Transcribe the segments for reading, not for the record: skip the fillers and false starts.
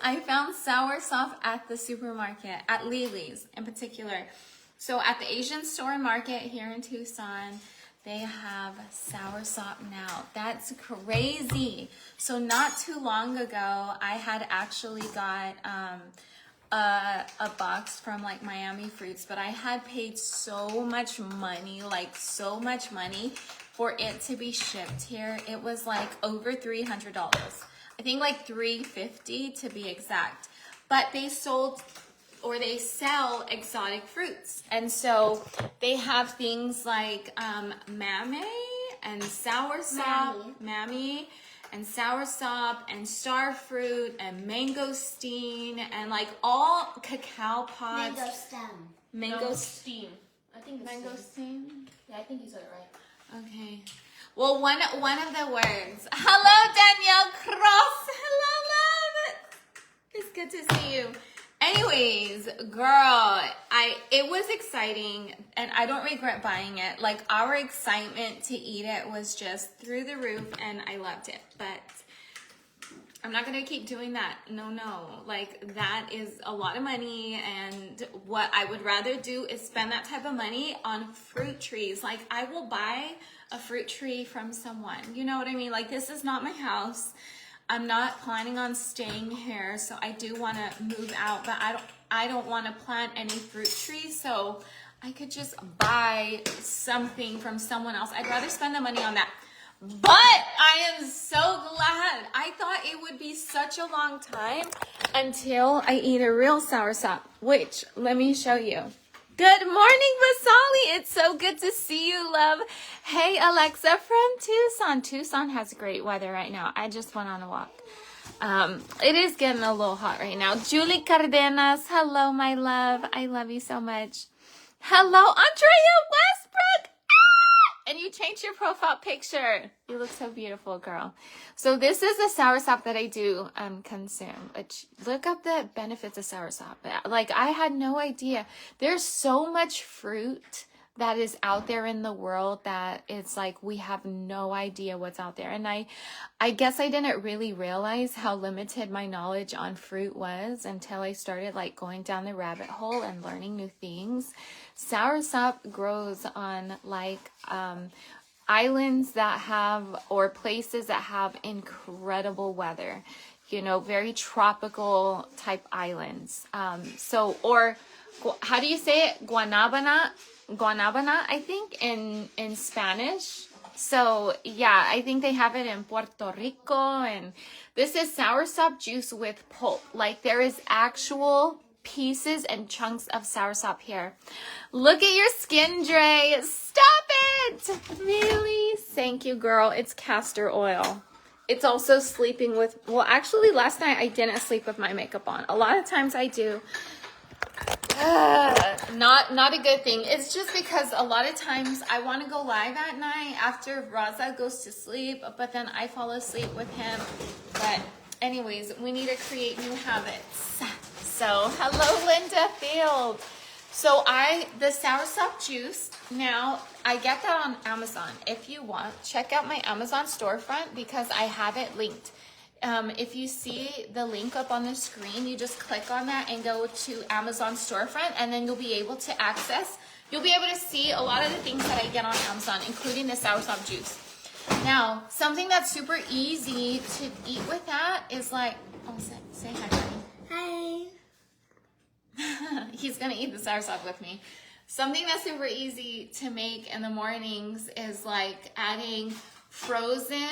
I found soursop at the supermarket, at Lily's in particular. So at the Asian store market here in Tucson, they have soursop now. That's crazy. So not too long ago, I had actually got a box from like Miami Fruits, but I had paid so much money, like so much money for it to be shipped here. It was like over $300. I think like $350 to be exact. But they sold or they sell exotic fruits. And so they have things like mamey and soursop, mamey and soursop and star fruit and mangosteen and like all cacao pods. Mangosteen. I think it's Mangosteen. Yeah, I think you said it right. Okay. Well, one of the words. Hello, Danielle Cross. Hello, love. It's good to see you. Anyways, girl, it was exciting and I don't regret buying it. Like our excitement to eat it was just through the roof and I loved it. But I'm not gonna keep doing that. No. Like that is a lot of money and what I would rather do is spend that type of money on fruit trees. Like I will buy a fruit tree from someone. You know what I mean? Like this is not my house. I'm not planning on staying here, so I do want to move out, but I don't want to plant any fruit trees, so I could just buy something from someone else. I'd rather spend the money on that. But I am so glad. I thought it would be such a long time until I eat a real soursop, which let me show you. Good morning, Vasali. It's so good to see you, love. Hey, Alexa from Tucson. Tucson has great weather right now. I just went on a walk. It is getting a little hot right now. Julie Cardenas. Hello, my love. I love you so much. Hello, Andrea Westbrook. And you changed your profile picture. You look so beautiful, girl. So this is the soursop that I do consume. Which, look up the benefits of soursop. Like, I had no idea. There's so much fruit that is out there in the world that it's like we have no idea what's out there. And I guess I didn't really realize how limited my knowledge on fruit was until I started like going down the rabbit hole and learning new things. Soursop grows on like islands that have or places that have incredible weather, you know, very tropical type islands. Or how do you say it? Guanabana, I think in Spanish. So yeah, I think they have it in Puerto Rico. And this is soursop juice with pulp. Like there is actual pieces and chunks of soursop here. Look at your skin, Dre. Stop it. Really? Thank you, girl. It's castor oil. It's also sleeping with, well, actually last night I didn't sleep with my makeup on. A lot of times I do. Not a good thing. It's just because a lot of times I want to go live at night after Raza goes to sleep, but then I fall asleep with him. But anyways, we need to create new habits. So hello, Linda Field. So the soursop juice, now I get that on Amazon. If you want, check out my Amazon storefront because I have it linked. If you see the link up on the screen, you just click on that and go to Amazon storefront, and then you'll be able to you'll be able to see a lot of the things that I get on Amazon, including the soursop juice. Now, something that's super easy to eat with that is like, oh, say hi, honey. Hi. He's gonna eat the soursop with me. Something that's super easy to make in the mornings is like adding frozen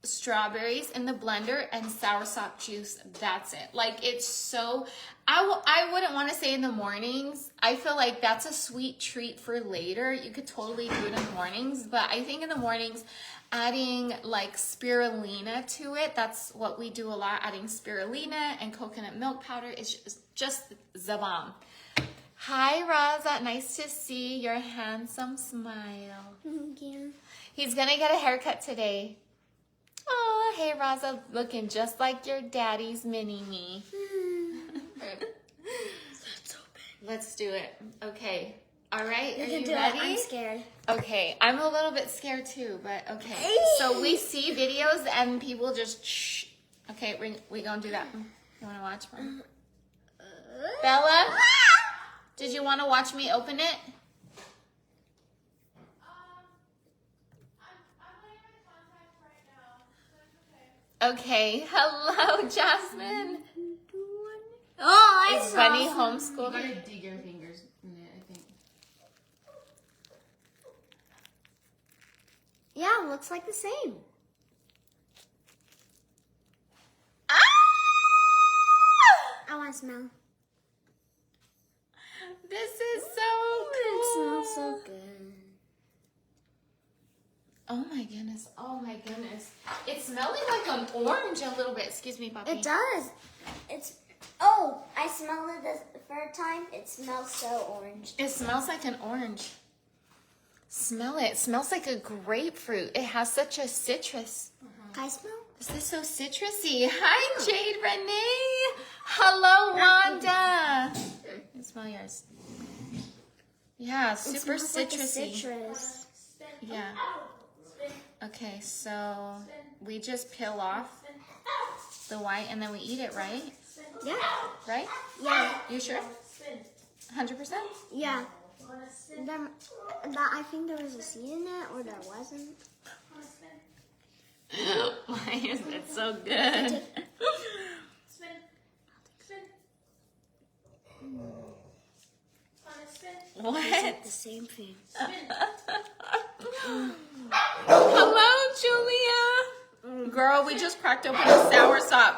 strawberries in the blender and soursop juice. That's it. Like it's so, I wouldn't want to say in the mornings. I feel like that's a sweet treat for later. You could totally do it in the mornings, but I think in the mornings adding like spirulina to it, that's what we do a lot. Adding spirulina and coconut milk powder is just the bomb. Hi, Raza. Nice to see your handsome smile. Thank you. He's gonna get a haircut today. Oh, hey, Raza, looking just like your daddy's mini-me. That's so big. Let's do it. Okay. All right, are you do ready? It. I'm scared. Okay, I'm a little bit scared too, but okay. Hey. So we see videos and people just shh. Okay, we gonna do that. You want to watch one? Bella, did you want to watch me open it? Okay. Hello, Jasmine. Oh, I Is saw Bunny some. You homeschooled? gotta dig your fingers in it, I think. Yeah, it looks like the same. Ah! I want to smell. This is so cool. It smells so good. Oh my goodness. Oh my goodness. It's smelling like an orange a little bit. Excuse me, puppy. It does. It's. Oh, I smelled it the third time. It smells so orange. It smells like an orange. Smell it. It smells like a grapefruit. It has such a citrus. Can I smell? This is so citrusy. Hi, Jade Renee. Hello, Wanda. You smell yours. Yeah, It super smells like a citrusy. citrus. Yeah. Okay, so we just peel off the white and then we eat it, right? Yeah. Right? Yeah. You sure? 100%? Yeah. I think there was a seed in it, or there wasn't. Why is it so good? It's What? like the same thing. Hello, Julia. Girl, we just cracked open a soursop.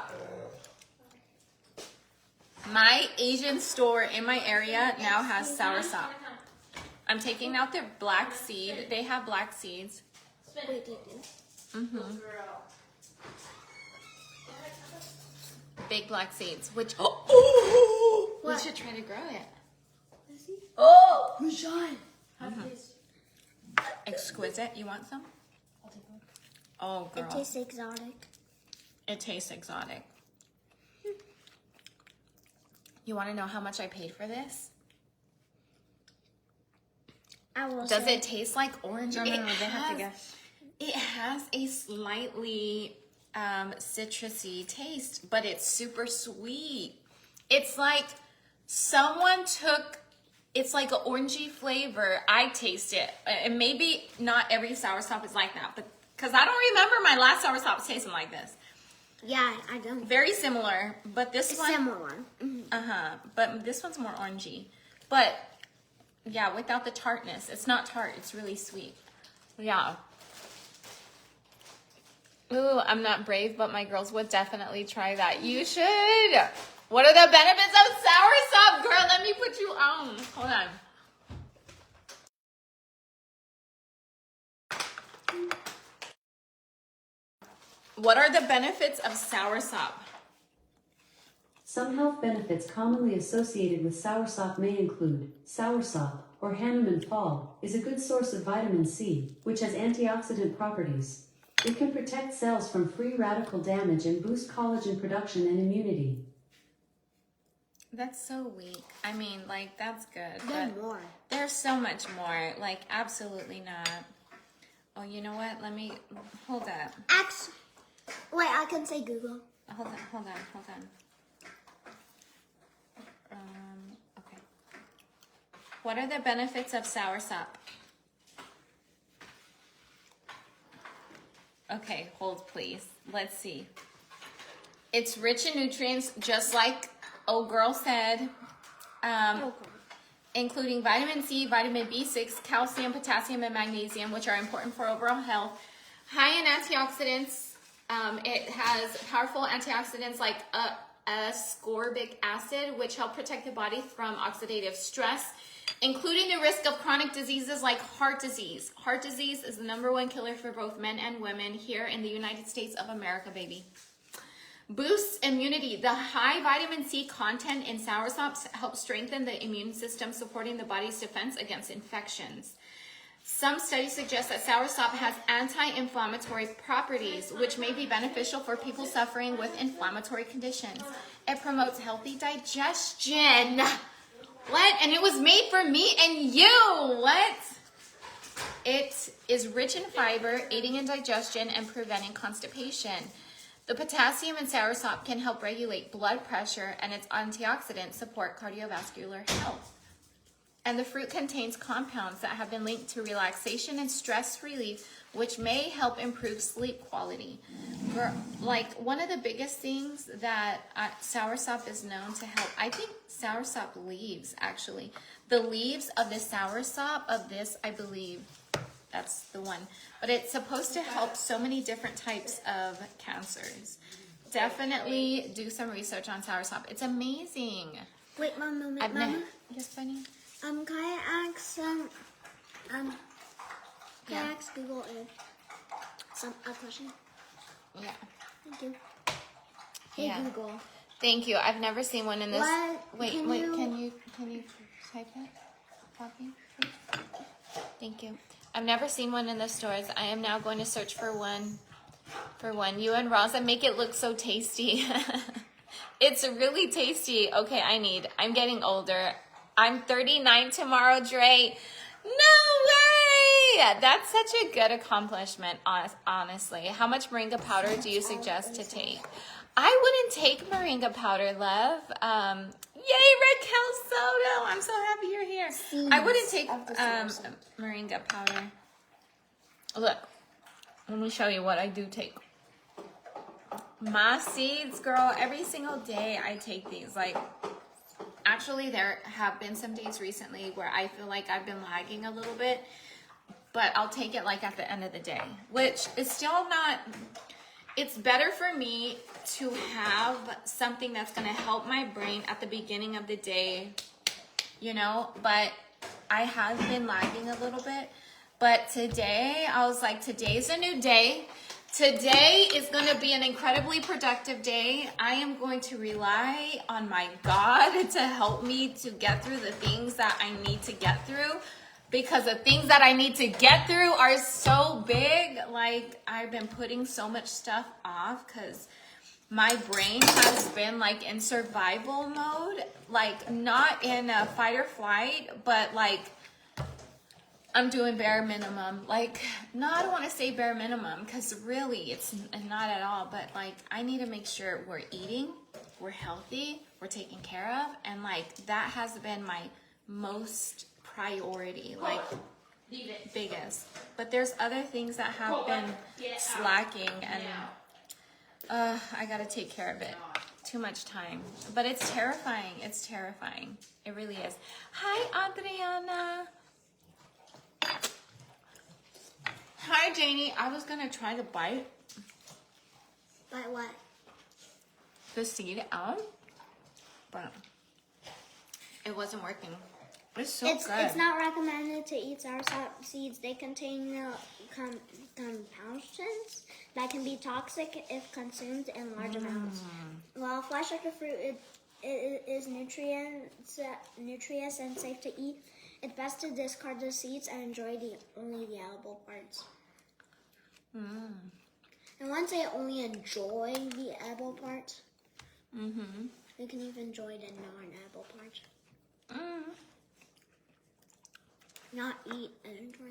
My Asian store in my area now has soursop. I'm taking out their black seed. They have black seeds. Wait, they do? Mm-hmm. Big black seeds, which we What? should try to grow it. Oh, Rajan. Exquisite. You want some? Oh, girl. It tastes exotic. It tastes exotic. You want to know how much I paid for this? I will Does say. it taste like orange? No, It they have to has- guess. It has a slightly citrusy taste, but it's super sweet. It's like someone took, it's like an orangey flavor. I taste it. And maybe not every soursop is like that, but because I don't remember my last soursop tasting like this. Yeah, I don't. Very similar, but this It's one, similar. but this one's more orangey. But yeah, without the tartness. It's not tart, it's really sweet. Yeah. Ooh, I'm not brave, but my girls would definitely try that. You should. What are the benefits of soursop? Girl, let me put you on. Hold on. What are the benefits of soursop? Some health benefits commonly associated with soursop may include soursop, or Hahnemann fall, is a good source of vitamin C, which has antioxidant properties. It can protect cells from free radical damage and boost collagen production and immunity. That's so weak. I mean, like, that's good. There's But more. there's so much more. Like, absolutely not. Oh, you know what? Let me, hold up. Wait, I can say Google. Hold on. Okay. What are the benefits of soursop? Okay, hold please. Let's see. It's rich in nutrients, just like old girl said, including vitamin C, vitamin B6, calcium, potassium, and magnesium, which are important for overall health. High in antioxidants. It has powerful antioxidants like ascorbic acid, which help protect the body from oxidative stress, including the risk of chronic diseases like heart disease. Heart disease is the #1 killer for both men and women here in the United States of America, baby. Boosts immunity. The high vitamin C content in soursops helps strengthen the immune system, supporting the body's defense against infections. Some studies suggest that soursop has anti-inflammatory properties, which may be beneficial for people suffering with inflammatory conditions. It promotes healthy digestion. What? And it was made for me and you. What? It is rich in fiber, aiding in digestion and preventing constipation. The potassium in soursop can help regulate blood pressure, and its antioxidants support cardiovascular health. And the fruit contains compounds that have been linked to relaxation and stress relief, which may help improve sleep quality. Like, one of the biggest things that soursop is known to help, I think soursop leaves, actually. The leaves of the soursop of this, I believe, that's the one. But it's supposed to help so many different types of cancers. Definitely do some research on soursop. It's amazing. Wait, Mama. Yes, Bunny? Can I ask can I ask Google a question? Yeah. Thank you. Hey Google. Thank you. I've never seen one in this. What? Can you type it? Copy, please? Thank you. I've never seen one in the stores. I am now going to search for one. You and Rosa make it look so tasty. It's really tasty. Okay, I'm getting older. I'm 39 tomorrow, Dre. No way! That's such a good accomplishment, honestly. How much moringa powder do you suggest to take? I wouldn't take moringa powder, love. Yay, Raquel Soto. I'm so happy you're here. I wouldn't take moringa powder. Look, let me show you what I do take. My seeds, girl, every single day I take these. Like, actually, there have been some days recently where I feel like I've been lagging a little bit, but I'll take it like at the end of the day, which is still not, it's better for me to have something that's going to help my brain at the beginning of the day, you know, but I have been lagging a little bit. But today, I was like, today's a new day. Today is going to be an incredibly productive day. I am going to rely on my God to help me to get through the things that I need to get through, because the things that I need to get through are so big. Like, I've been putting so much stuff off because my brain has been like in survival mode, like not in a fight or flight, but like I'm doing bare minimum. Like, no, I don't want to say bare minimum because really it's not at all, but like I need to make sure we're eating, we're healthy, we're taken care of, and like that has been my most priority, like biggest. But there's other things that have been slacking, and I gotta take care of it. Too much time. But it's terrifying. It's terrifying. It really is. Hi, Adriana. Hi, Janie. I was gonna try to bite what? the seed out, but it wasn't working. It's so good. It's not recommended to eat soursop seeds. They contain compounds that can be toxic if consumed in large amounts. While flesh like a fruit it is nutritious and safe to eat, it's best to discard the seeds and enjoy only the edible parts. And once I only enjoy the edible parts, you can even enjoy the non-edible parts. Not eat and enjoy.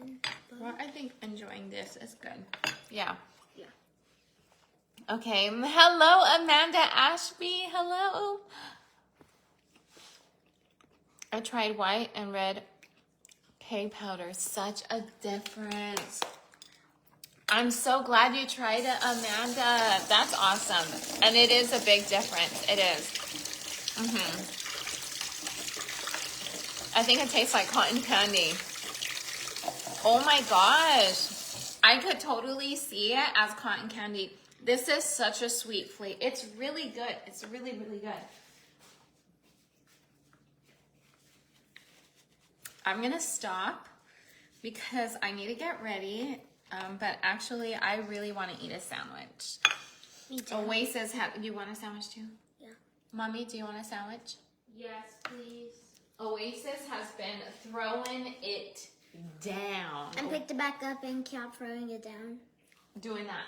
Well, I think enjoying this is good. Yeah. Okay. Hello, Amanda Ashby. Hello. I tried white and red K powder. Such a difference. I'm so glad you tried it, Amanda. That's awesome. And it is a big difference. It is. I think it tastes like cotton candy. Oh my gosh. I could totally see it as cotton candy. This is such a sweet flavor. It's really good. It's really, really good. I'm going to stop because I need to get ready. But actually, I really want to eat a sandwich. Me too. Oasis, you want a sandwich too? Yeah. Mommy, do you want a sandwich? Yes, please. Oasis has been throwing it down. And picked it back up and kept throwing it down. Doing that.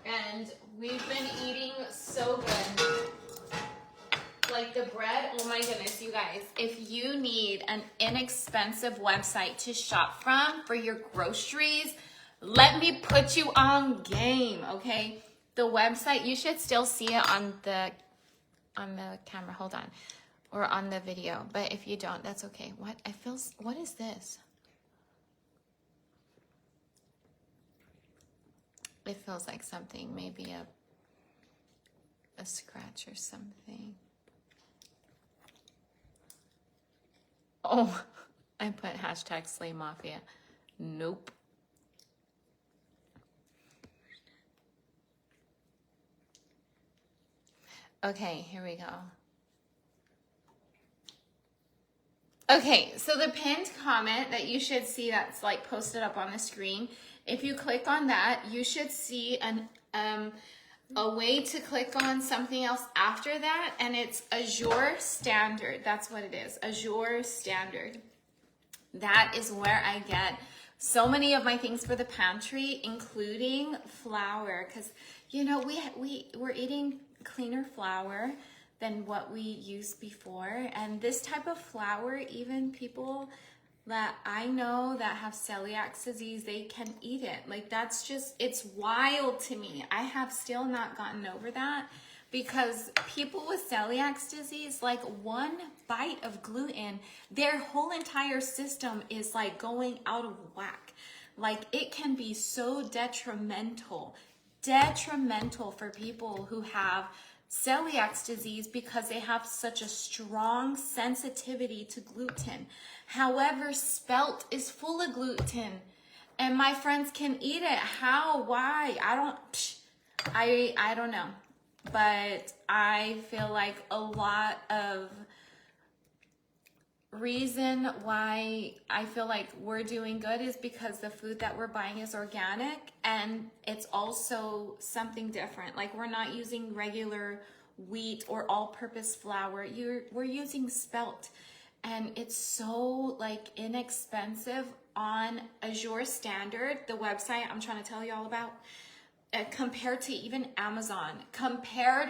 And we've been eating so good. Like the bread, oh my goodness, you guys. If you need an inexpensive website to shop from for your groceries, let me put you on game, okay? The website, you should still see it on the camera. Hold on. Or on the video. But if you don't, that's okay. What is this? It feels like something, maybe a scratch or something. Oh, I put hashtag Slay Mafia. Nope. Okay, here we go. Okay, so the pinned comment that you should see that's like posted up on the screen, if you click on that, you should see a way to click on something else after that, and it's Azure Standard. That's what it is, Azure Standard. That is where I get so many of my things for the pantry, including flour, because you know we're eating cleaner flour than what we used before, and this type of flour, even people that I know that have celiac disease, they can eat it. Like that's just, it's wild to me. I have still not gotten over that, because people with celiac disease, like one bite of gluten, their whole entire system is like going out of whack. Like it can be so detrimental for people who have celiac disease, because they have such a strong sensitivity to gluten. However, spelt is full of gluten and my friends can eat it. How? Why? I don't know. But I feel like a lot of reason why I feel like we're doing good is because the food that we're buying is organic, and it's also something different. Like we're not using regular wheat or all-purpose flour. We're using spelt, and it's so like inexpensive on Azure Standard, the website I'm trying to tell you all about, compared to even Amazon, compared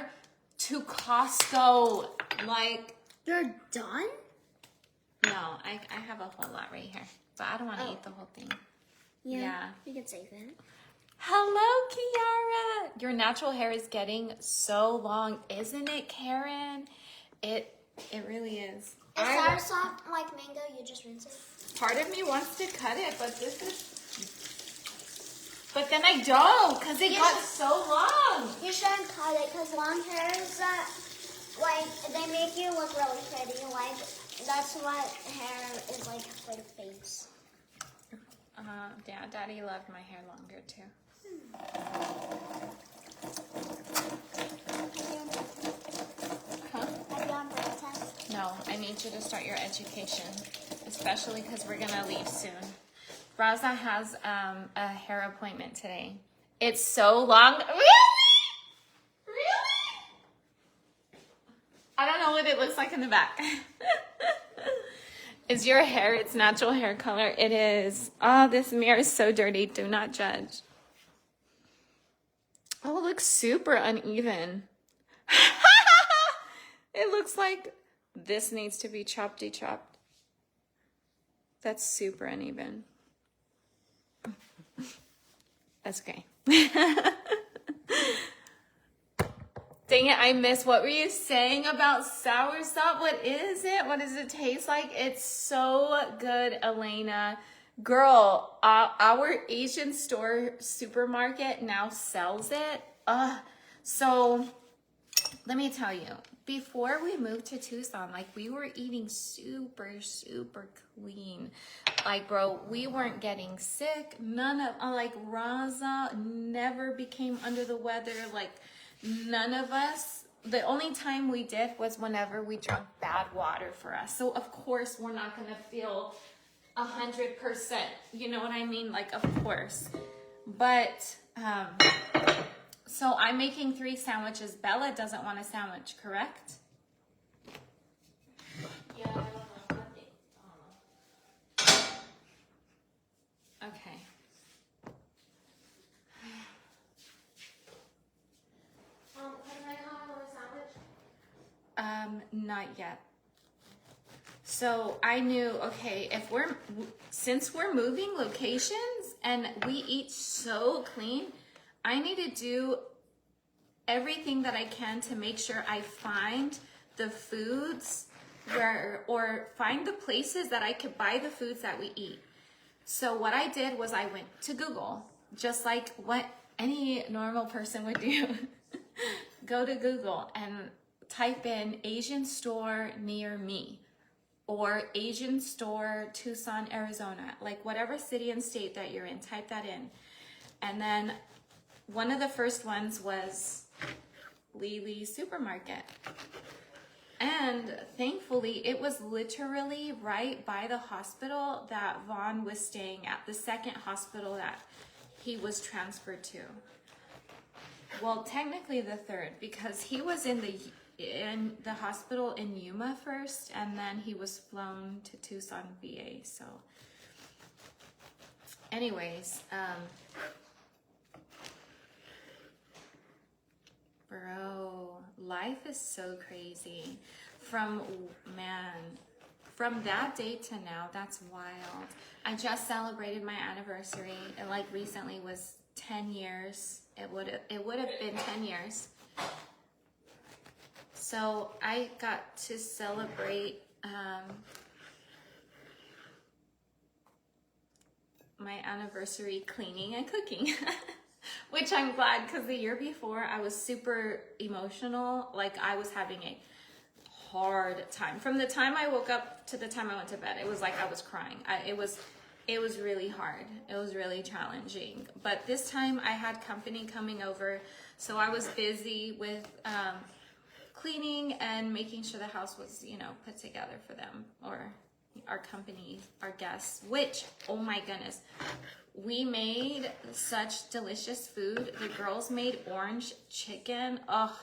to Costco. Like, You're done? no, I have a whole lot right here, but I don't want to eat the whole thing. Yeah. You can save it. Hello, Kiara. Your natural hair is getting so long, isn't it, Karen? It really is. Is soursop like mango? You just rinse it? Part of me wants to cut it, but but then I don't, because it got so long. You shouldn't cut it, because long hairs, like, they make you look really pretty. Like, that's what hair is like for the face. Yeah, Daddy loved my hair longer too. Have you on birth test? No, I need you to start your education, especially because we're gonna leave soon. Raza has a hair appointment today. It's so long. Really? I don't know what it looks like in the back. Is your hair its natural hair color? It is. Oh, this mirror is so dirty. Do not judge. Oh, it looks super uneven. It looks like this needs to be chopped. That's super uneven. That's okay. Dang it, I missed. What were you saying about soursop? What is it? What does it taste like? It's so good, Elena. Girl, our Asian store supermarket now sells it. So let me tell you, before we moved to Tucson, like we were eating super clean. Like, bro, we weren't getting sick. None of, like, Raza never became under the weather. Like, none of us. The only time we did was whenever we drank bad water for us. So, of course, we're not going to feel 100%. You know what I mean? Like, of course. But, so I'm making 3 sandwiches. Bella doesn't want a sandwich, correct? Yeah, I don't know. Okay. Not yet. So I knew, okay, since we're moving locations and we eat so clean, I need to do everything that I can to make sure I find the foods or find the places that I could buy the foods that we eat. So what I did was I went to Google, just like what any normal person would do. Go to Google and type in Asian store near me or Asian store Tucson, Arizona, like whatever city and state that you're in, type that in. And then one of the first ones was Lily Supermarket. And thankfully, it was literally right by the hospital that Vaughn was staying at, the second hospital that he was transferred to. Well, technically the third, because he was in the hospital in Yuma first, and then he was flown to Tucson, VA. So, anyways, bro, life is so crazy. From that day to now, that's wild. I just celebrated my anniversary, and like recently was 10 years. It would have been 10 years. So I got to celebrate my anniversary cleaning and cooking. Which I'm glad, because the year before I was super emotional. Like I was having a hard time. From the time I woke up to the time I went to bed, it was like I was crying. It was really hard. It was really challenging. But this time I had company coming over, so I was busy with cleaning and making sure the house was, put together for them, or our company, our guests, which, oh my goodness, we made such delicious food. The girls made orange chicken. Oh,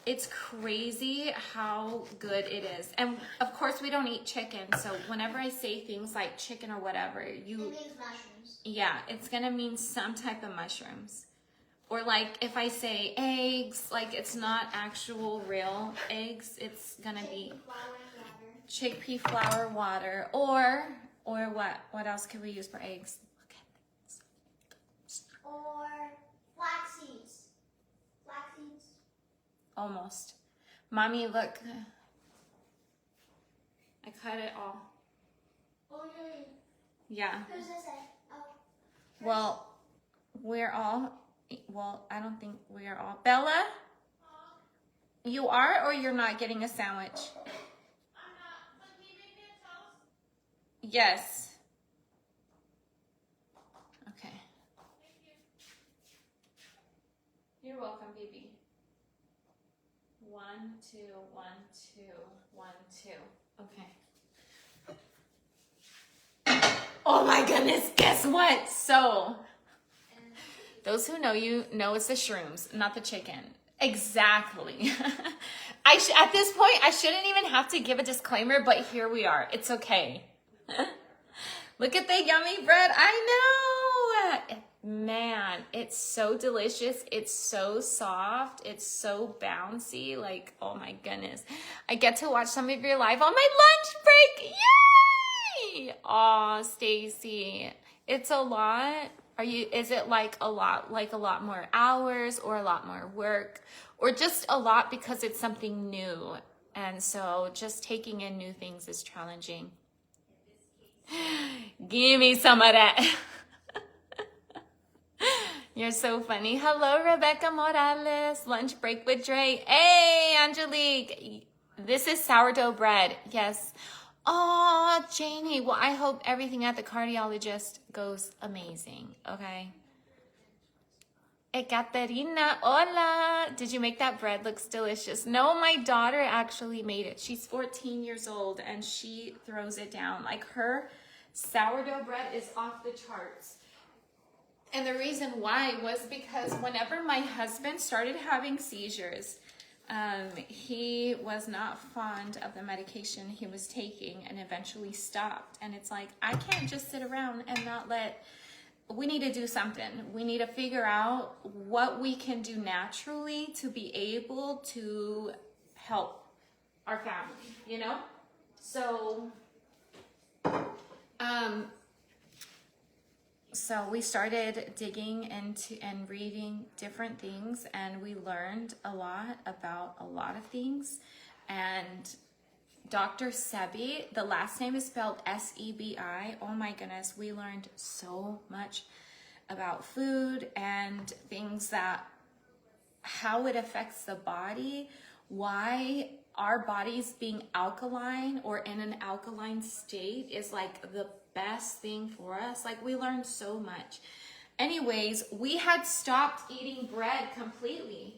it's crazy how good it is. And of course we don't eat chicken, so whenever I say things like chicken or whatever, it means mushrooms. Yeah, it's gonna mean some type of mushrooms. Or like if I say eggs, like it's not actual real eggs, it's gonna be chickpea flour water. Or what else could we use for eggs? Look at this. Or flax seeds. Flax seeds. Almost. Mommy, look. I cut it all. Oh, really? Yeah. Who's this? Oh. Well, I don't think we are all. Bella? You are, or you're not getting a sandwich? I'm not. But can you make me a toast? Yes. Okay. Thank you. You're welcome, baby. 1, 2, 1, 2, 1, 2. Okay. Oh my goodness, guess what? So, those who know you know it's the shrooms, not the chicken. Exactly. At this point, I shouldn't even have to give a disclaimer, but here we are. It's okay. Look at the yummy bread. I know. Man, it's so delicious. It's so soft. It's so bouncy. Like, oh my goodness. I get to watch some of your live on my lunch break. Yay! Aw, Stacy. It's a lot. Is it like a lot more hours, or a lot more work, or just a lot because it's something new? And so just taking in new things is challenging. Give me some of that. You're so funny. Hello, Rebecca Morales. Lunch break with Dre. Hey, Angelique. This is sourdough bread. Yes. Oh, Janie. Well, I hope everything at the cardiologist goes amazing. Okay. Ekaterina, hola. Did you make that bread? Looks delicious. No, my daughter actually made it. She's 14 years old and she throws it down. Like, her sourdough bread is off the charts. And the reason why was because whenever my husband started having seizures, he was not fond of the medication he was taking and eventually stopped. And it's like, I can't just sit around and not we need to do something. We need to figure out what we can do naturally to be able to help our family, so we started digging into and reading different things, and we learned a lot about a lot of things. And Dr. Sebi, the last name is spelled S-E-B-I. Oh my goodness, we learned so much about food and things that, how it affects the body, why our bodies being alkaline or in an alkaline state is like the best thing for us. Like, we learned so much. Anyways, we had stopped eating bread completely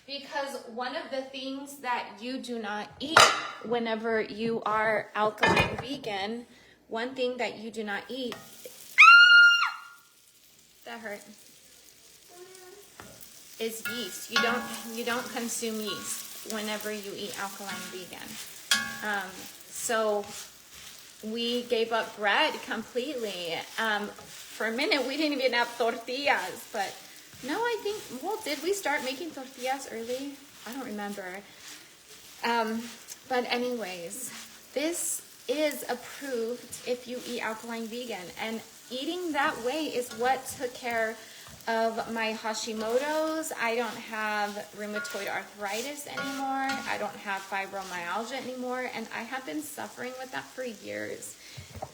because one of the things that you do not eat whenever you are alkaline vegan, one thing that you do not eat, that hurt, is yeast. You don't consume yeast whenever you eat alkaline vegan. So we gave up bread completely. For a minute, we didn't even have tortillas, but no, I think, well, did we start making tortillas early? I don't remember. But anyways, this is approved if you eat alkaline vegan, and eating that way is what took care of my Hashimoto's. I don't have rheumatoid arthritis anymore. I don't have fibromyalgia anymore. And I have been suffering with that for years,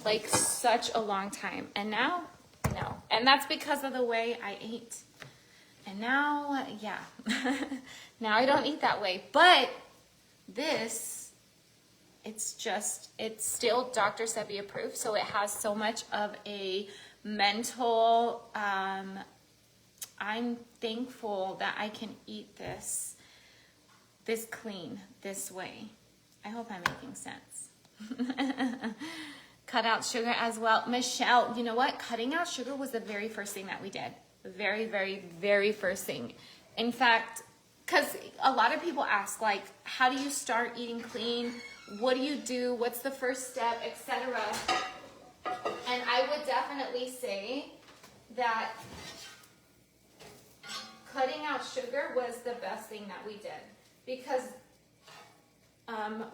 like such a long time. And now, no. And that's because of the way I ate. And now, yeah, now I don't eat that way. But this, it's still Dr. Sebi approved. So it has so much of a mental, I'm thankful that I can eat this clean, this way. I hope I'm making sense. Cut out sugar as well. Michelle, you know what? Cutting out sugar was the very first thing that we did. The very, very, very first thing. In fact, because a lot of people ask, like, how do you start eating clean? What do you do? What's the first step, etc.? And I would definitely say that cutting out sugar was the best thing that we did, because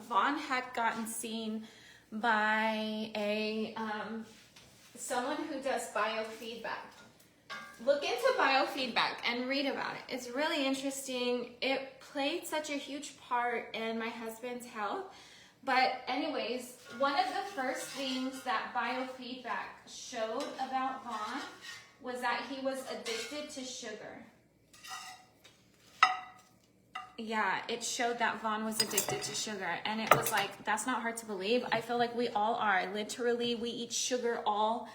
Vaughn had gotten seen by a someone who does biofeedback. Look into biofeedback and read about it. It's really interesting. It played such a huge part in my husband's health. But anyways, one of the first things that biofeedback showed about Vaughn was that he was addicted to sugar. Yeah, it showed that Vaughn was addicted to sugar. And it was like, that's not hard to believe. I feel like we all are. Literally, we eat sugar all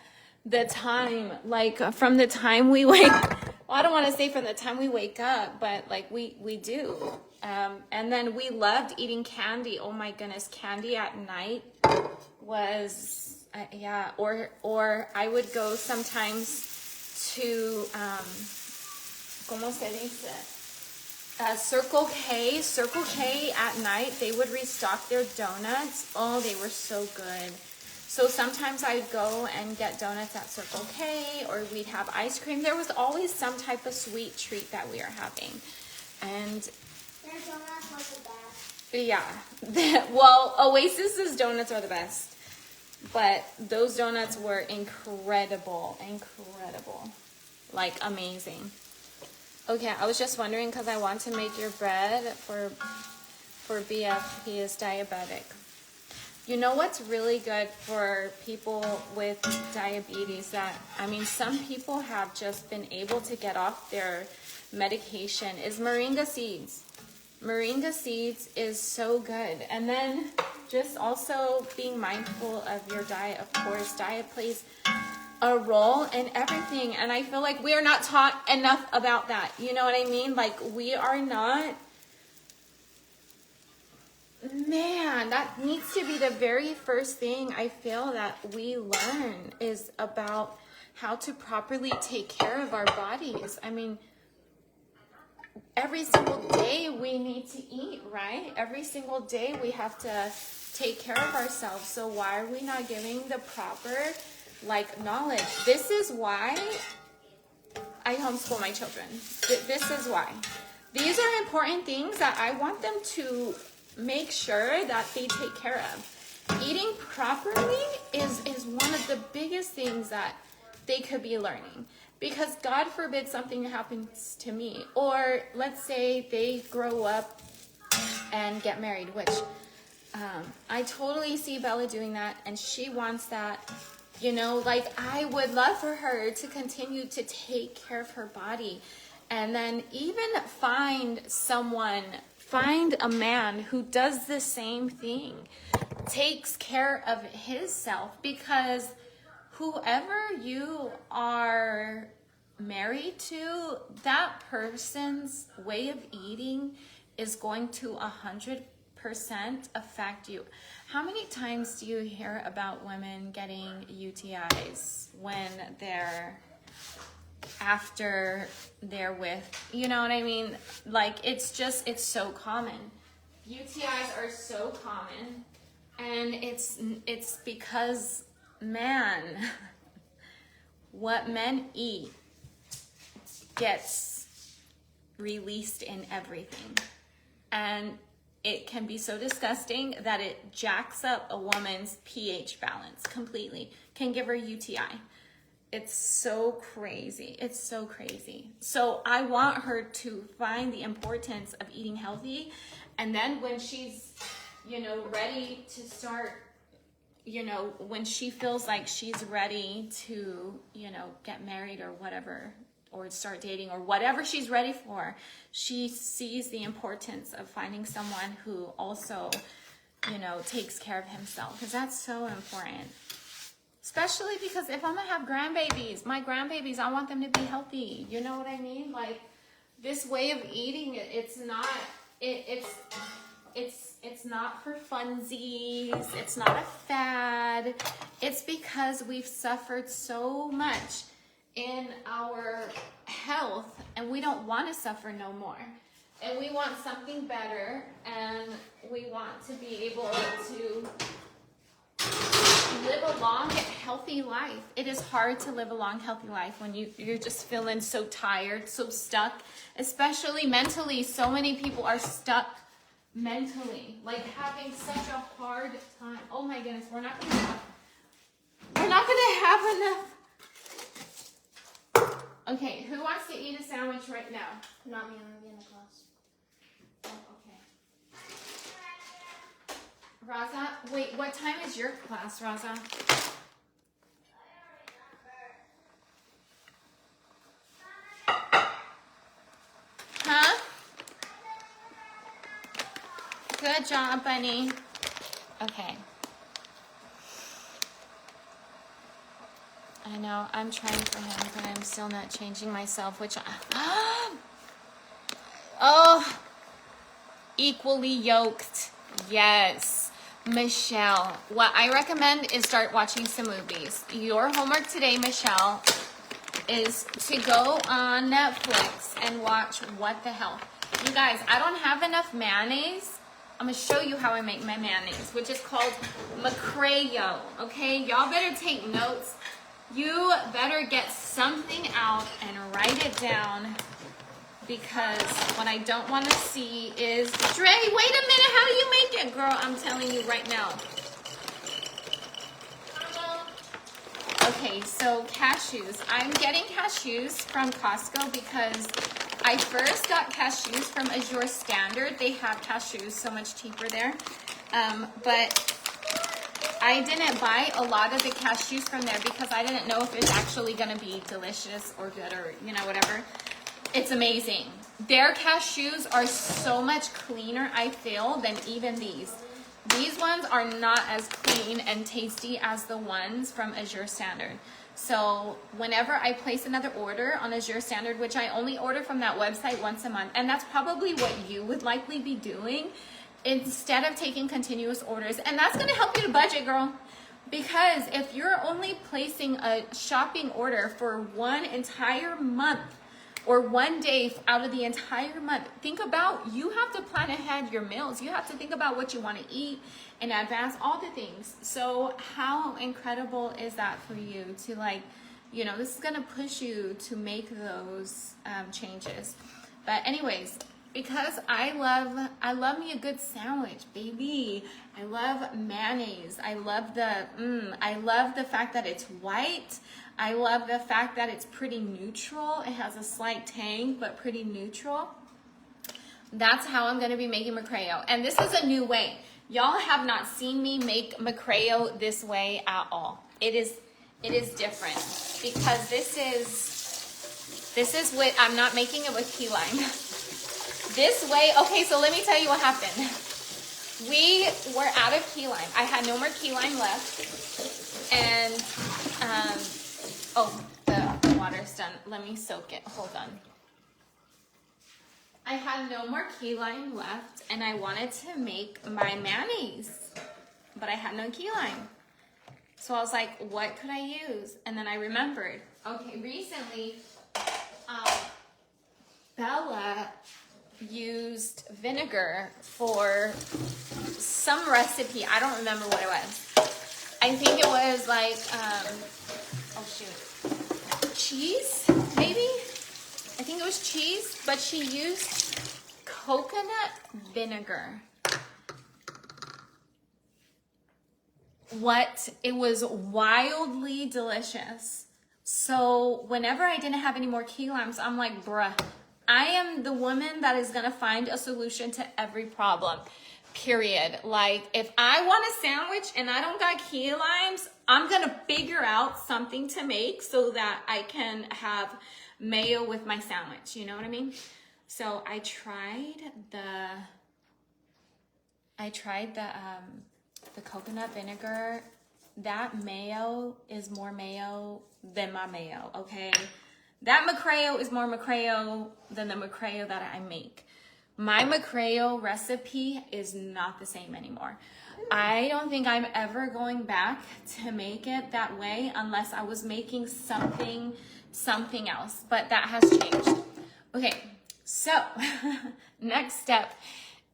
the time. Like, from the time we wake, well, I don't want to say from the time we wake up, but like we do. And then we loved eating candy. Oh my goodness, candy at night was, yeah. Or I would go sometimes to, ¿cómo se dice? Circle K at night. They would restock their donuts. Oh, they were so good. So sometimes I'd go and get donuts at Circle K, or we'd have ice cream. There was always some type of sweet treat that we are having. And Their donuts was the best. yeah, well, Oasis's donuts are the best, but those donuts were incredible, like amazing. Okay, I was just wondering because I want to make your bread for BF. He is diabetic. You know what's really good for people with diabetes? That, I mean, some people have just been able to get off their medication, is moringa seeds. Moringa seeds is so good. And then just also being mindful of your diet. Of course, diet plays a role in everything. And I feel like we are not taught enough about that. You know what I mean? Like, we are not. Man, that needs to be the very first thing I feel that we learn, is about how to properly take care of our bodies. I mean, every single day we need to eat, right? Every single day we have to take care of ourselves. So why are we not giving the proper, like, knowledge? This is why I homeschool my children. This is why. These are important things that I want them to make sure that they take care of. Eating properly is one of the biggest things that they could be learning. Because God forbid something happens to me. Or let's say they grow up and get married, which I totally see Bella doing that, and she wants that. You know, like, I would love for her to continue to take care of her body, and then even find a man who does the same thing, takes care of his self, because whoever you are married to, that person's way of eating is going to 100% affect you. How many times do you hear about women getting UTIs when after they're with, you know what I mean? Like, it's so common. UTIs are so common, and it's because, man, what men eat gets released in everything. And it can be so disgusting that it jacks up a woman's pH balance completely, can give her UTI. It's so crazy. It's so crazy. So I want her to find the importance of eating healthy. And then when she's, ready to start, when she feels like she's ready to, get married or whatever, or start dating or whatever she's ready for, she sees the importance of finding someone who also, takes care of himself, because that's so important. Especially because if I'm gonna have grandbabies, my grandbabies, I want them to be healthy. You know what I mean? Like, this way of eating, it's not for funsies. It's not a fad. It's because we've suffered so much in our health, and we don't want to suffer no more. And we want something better, and we want to be able to live a long, healthy life. It is hard to live a long, healthy life when you're just feeling so tired, so stuck, especially mentally. So many people are stuck mentally, like having such a hard time. Oh my goodness, we're not gonna have enough. Okay, who wants to eat a sandwich right now? Not me, I'm gonna be in the class. Oh, okay. Raza, wait, what time is your class, Raza? Huh? Good job, Bunny. Okay. I know, I'm trying for him, but I'm still not changing myself, which oh, equally yoked. Yes. Michelle, what I recommend is start watching some movies. Your homework today, Michelle, is to go on Netflix and watch What the Hell. You guys, I don't have enough mayonnaise. I'm going to show you how I make my mayonnaise, which is called McCrayo. Okay, y'all better take notes. You better get something out and write it down, because what I don't want to see is, Dre, wait a minute, how do you make it? Girl, I'm telling you right now. Okay, so cashews. I'm getting cashews from Costco because I first got cashews from Azure Standard. They have cashews so much cheaper there. But I didn't buy a lot of the cashews from there because I didn't know if it's actually going to be delicious or good or, whatever. It's amazing. Their cashews are so much cleaner, I feel, than even these. These ones are not as clean and tasty as the ones from Azure Standard. So whenever I place another order on Azure Standard, which I only order from that website once a month, and that's probably what you would likely be doing, instead of taking continuous orders. And that's going to help you to budget, girl. Because if you're only placing a shopping order for one entire month, or one day out of the entire month, think about, you have to plan ahead your meals. You have to think about what you want to eat in advance, all the things. So how incredible is that for you to, like, this is going to push you to make those changes. But anyways, Because I love me a good sandwich, baby. I love mayonnaise. I love the fact that it's white. I love the fact that it's pretty neutral. It has a slight tang, but pretty neutral. That's how I'm gonna be making macreo. And this is a new way. Y'all have not seen me make macreo this way at all. It is different because this is what I'm not making it with key lime. This way, okay, so let me tell you what happened. We were out of key lime. I had no more key lime left. And, the water's done. Let me soak it. Hold on. I had no more key lime left, and I wanted to make my mayonnaise, but I had no key lime. So I was like, what could I use? And then I remembered, okay, recently, Bella used vinegar for some recipe. I don't remember what it was. I think it was like, cheese, maybe? I think it was cheese, but she used coconut vinegar. It was wildly delicious. So whenever I didn't have any more key limes, I'm like, bruh, I am the woman that is gonna find a solution to every problem, period. Like, if I want a sandwich and I don't got key limes, I'm gonna figure out something to make so that I can have mayo with my sandwich, you know what I mean? So I tried the coconut vinegar. That mayo is more mayo than my mayo, okay? That macreo is more macreo than the macreo that I make. My macreo recipe is not the same anymore. I don't think I'm ever going back to make it that way unless I was making something else, but that has changed. Okay, so next step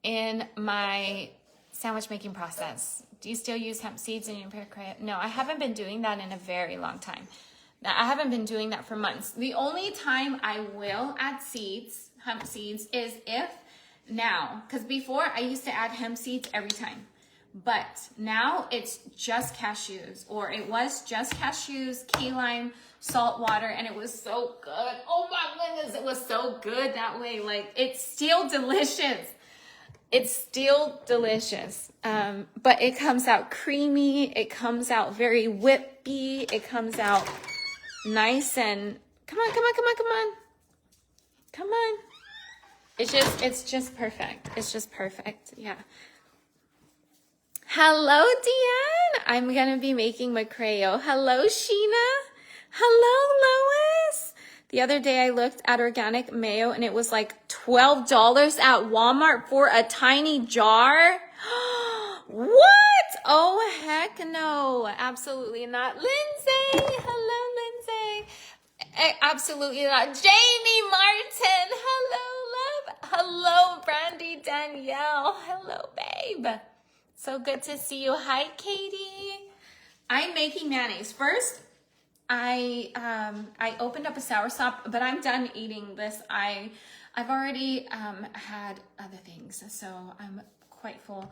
in my sandwich making process. Do you still use hemp seeds in your macreo? No, I haven't been doing that in a very long time. I haven't been doing that for months. The only time I will add seeds, hemp seeds, is if now, because before I used to add hemp seeds every time, but now it's just cashews, or it was just cashews, key lime, salt water, and it was so good. Oh my goodness, it was so good that way. Like, it's still delicious. It's still delicious, but it comes out creamy. It comes out very whippy. It comes out nice and come on. It's just perfect. It's just perfect. Yeah. Hello, Deanne. I'm gonna be making macreo. Hello, Sheena. Hello, Lois. The other day I looked at organic mayo and it was like $12 at Walmart for a tiny jar. What? Oh, heck no. Absolutely not. Lindsay. Hello, Lindsay. Absolutely not. Jamie Martin. Hello, love. Hello, Brandy Danielle. Hello, babe. So good to see you. Hi, Katie. I'm making mayonnaise. First, I opened up a soursop, but I'm done eating this. I've already had other things, so I'm quite full.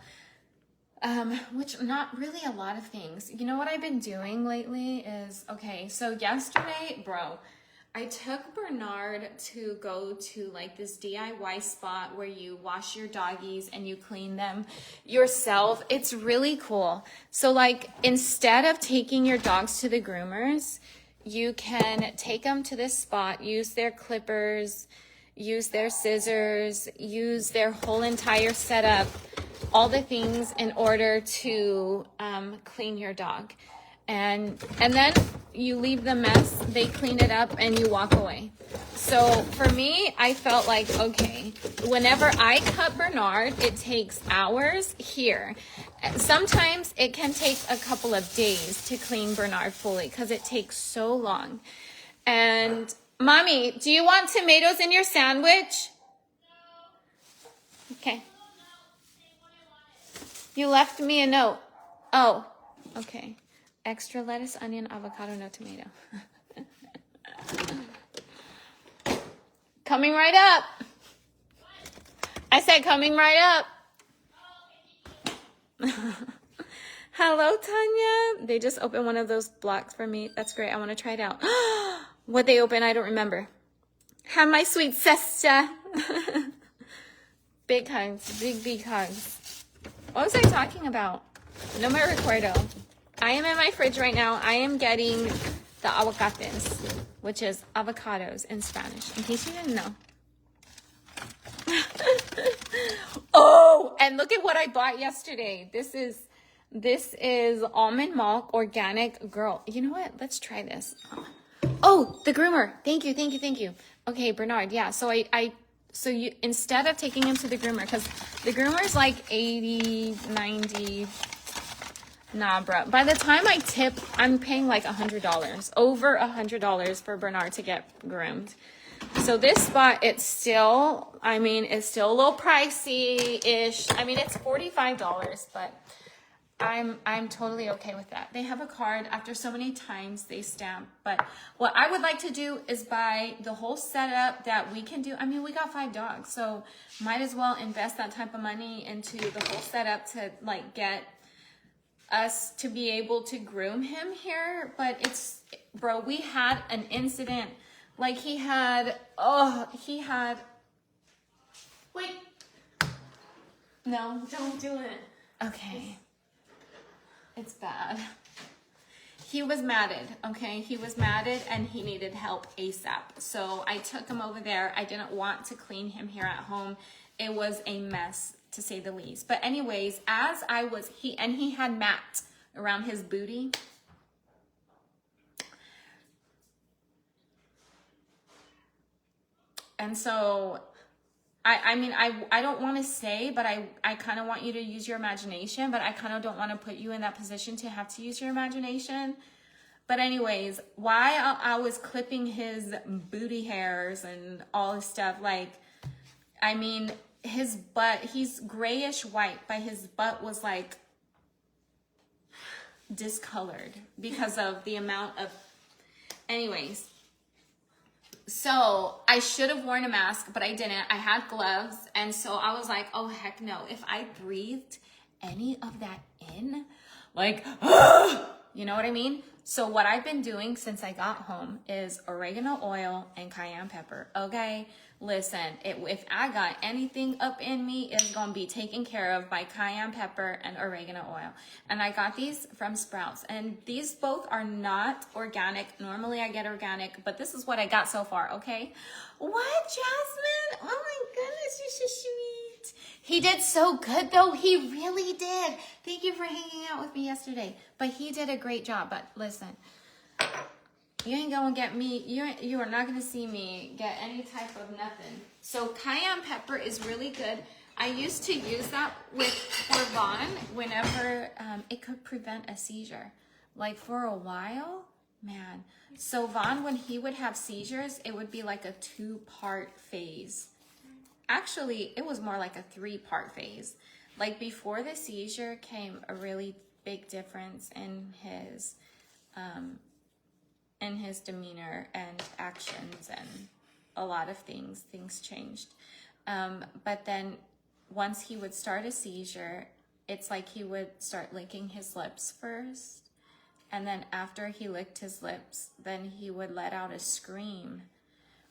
Which not really a lot of things. You know what I've been doing lately is, okay, so yesterday, bro, I took Bernard to go to like this DIY spot where you wash your doggies and you clean them yourself. It's really cool. So like, instead of taking your dogs to the groomers, you can take them to this spot, use their clippers, use their scissors, use their whole entire setup, all the things in order to clean your dog. And then you leave the mess, they clean it up, and you walk away. So for me, I felt like, okay, whenever I cut Bernard, it takes hours here. Sometimes it can take a couple of days to clean Bernard fully because it takes so long. And Mommy, do you want tomatoes in your sandwich? No. Okay. You left me a note. Oh, okay. Extra lettuce, onion, avocado, no tomato. Coming right up. I said coming right up. Hello, Tanya. They just opened one of those blocks for me. That's great. I want to try it out. What they open, I don't remember. Have my sweet sister. Big hugs. Big hugs. What was I talking about? No me recuerdo. I am in my fridge right now. I am getting the aguacates, which is avocados in Spanish, in case you didn't know. Oh, and look at what I bought yesterday. This is almond milk, organic. Girl, you know what? Let's try this. Oh, the groomer. Thank you. Okay, Bernard. Yeah. So so you, instead of taking him to the groomer, because the groomer is like 80, 90. Nah, bro. By the time I tip, I'm paying like $100, over $100 for Bernard to get groomed. So this spot, it's still a little pricey-ish. I mean, it's $45, but I'm totally okay with that. They have a card. After so many times, they stamp. But what I would like to do is buy the whole setup that we can do. I mean, we got 5 dogs, so might as well invest that type of money into the whole setup to like get us to be able to groom him here. But it's, bro, we had an incident. Like he had, wait. No, don't do it. Okay. It's bad. He was matted, okay? He was matted and he needed help ASAP. So I took him over there. I didn't want to clean him here at home. It was a mess, to say the least. But anyways, as I was, he had mat around his booty. And so, I don't want to say, but I kind of want you to use your imagination, but I kind of don't want to put you in that position to have to use your imagination. But anyways, while I was clipping his booty hairs and all this stuff, like, I mean, his butt, he's grayish white, but his butt was like discolored because of the amount of, anyways. So I should have worn a mask, but I didn't. I had gloves. And so I was like, oh, heck no. If I breathed any of that in, like, you know what I mean? So what I've been doing since I got home is oregano oil and cayenne pepper. Okay, listen, if I got anything up in me, it's going to be taken care of by cayenne pepper and oregano oil. And I got these from Sprouts. And these both are not organic. Normally I get organic, but this is what I got so far, okay? What, Jasmine? Oh my goodness, you're so sweet. He did so good, though. He really did. Thank you for hanging out with me yesterday. But he did a great job. But listen, you ain't gonna get me, you are not gonna see me get any type of nothing. So cayenne pepper is really good. I used to use that for Vaughn whenever it could prevent a seizure. Like for a while, man. So Vaughn, when he would have seizures, it would be like a 2-part phase. Actually, it was more like a 3-part phase. Like before the seizure came a really big difference in his demeanor and actions and a lot of things changed. But then once he would start a seizure, it's like he would start licking his lips first. And then after he licked his lips, then he would let out a scream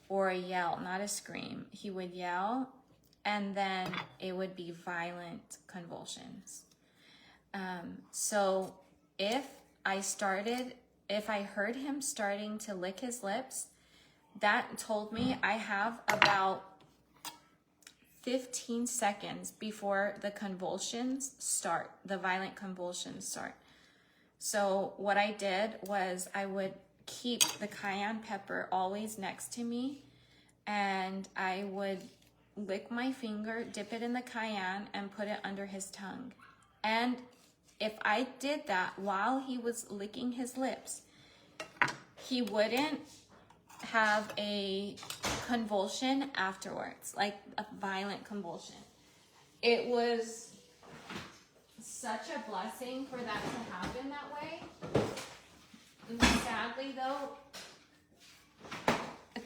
or a yell, not a scream. He would yell, and then it would be violent convulsions. So if I heard him starting to lick his lips, that told me I have about 15 seconds before the convulsions start, the violent convulsions start. So what I did was I would keep the cayenne pepper always next to me, and I would lick my finger, dip it in the cayenne, and put it under his tongue. And if I did that while he was licking his lips, he wouldn't have a convulsion afterwards, like a violent convulsion. It was such a blessing for that to happen that way. Sadly though,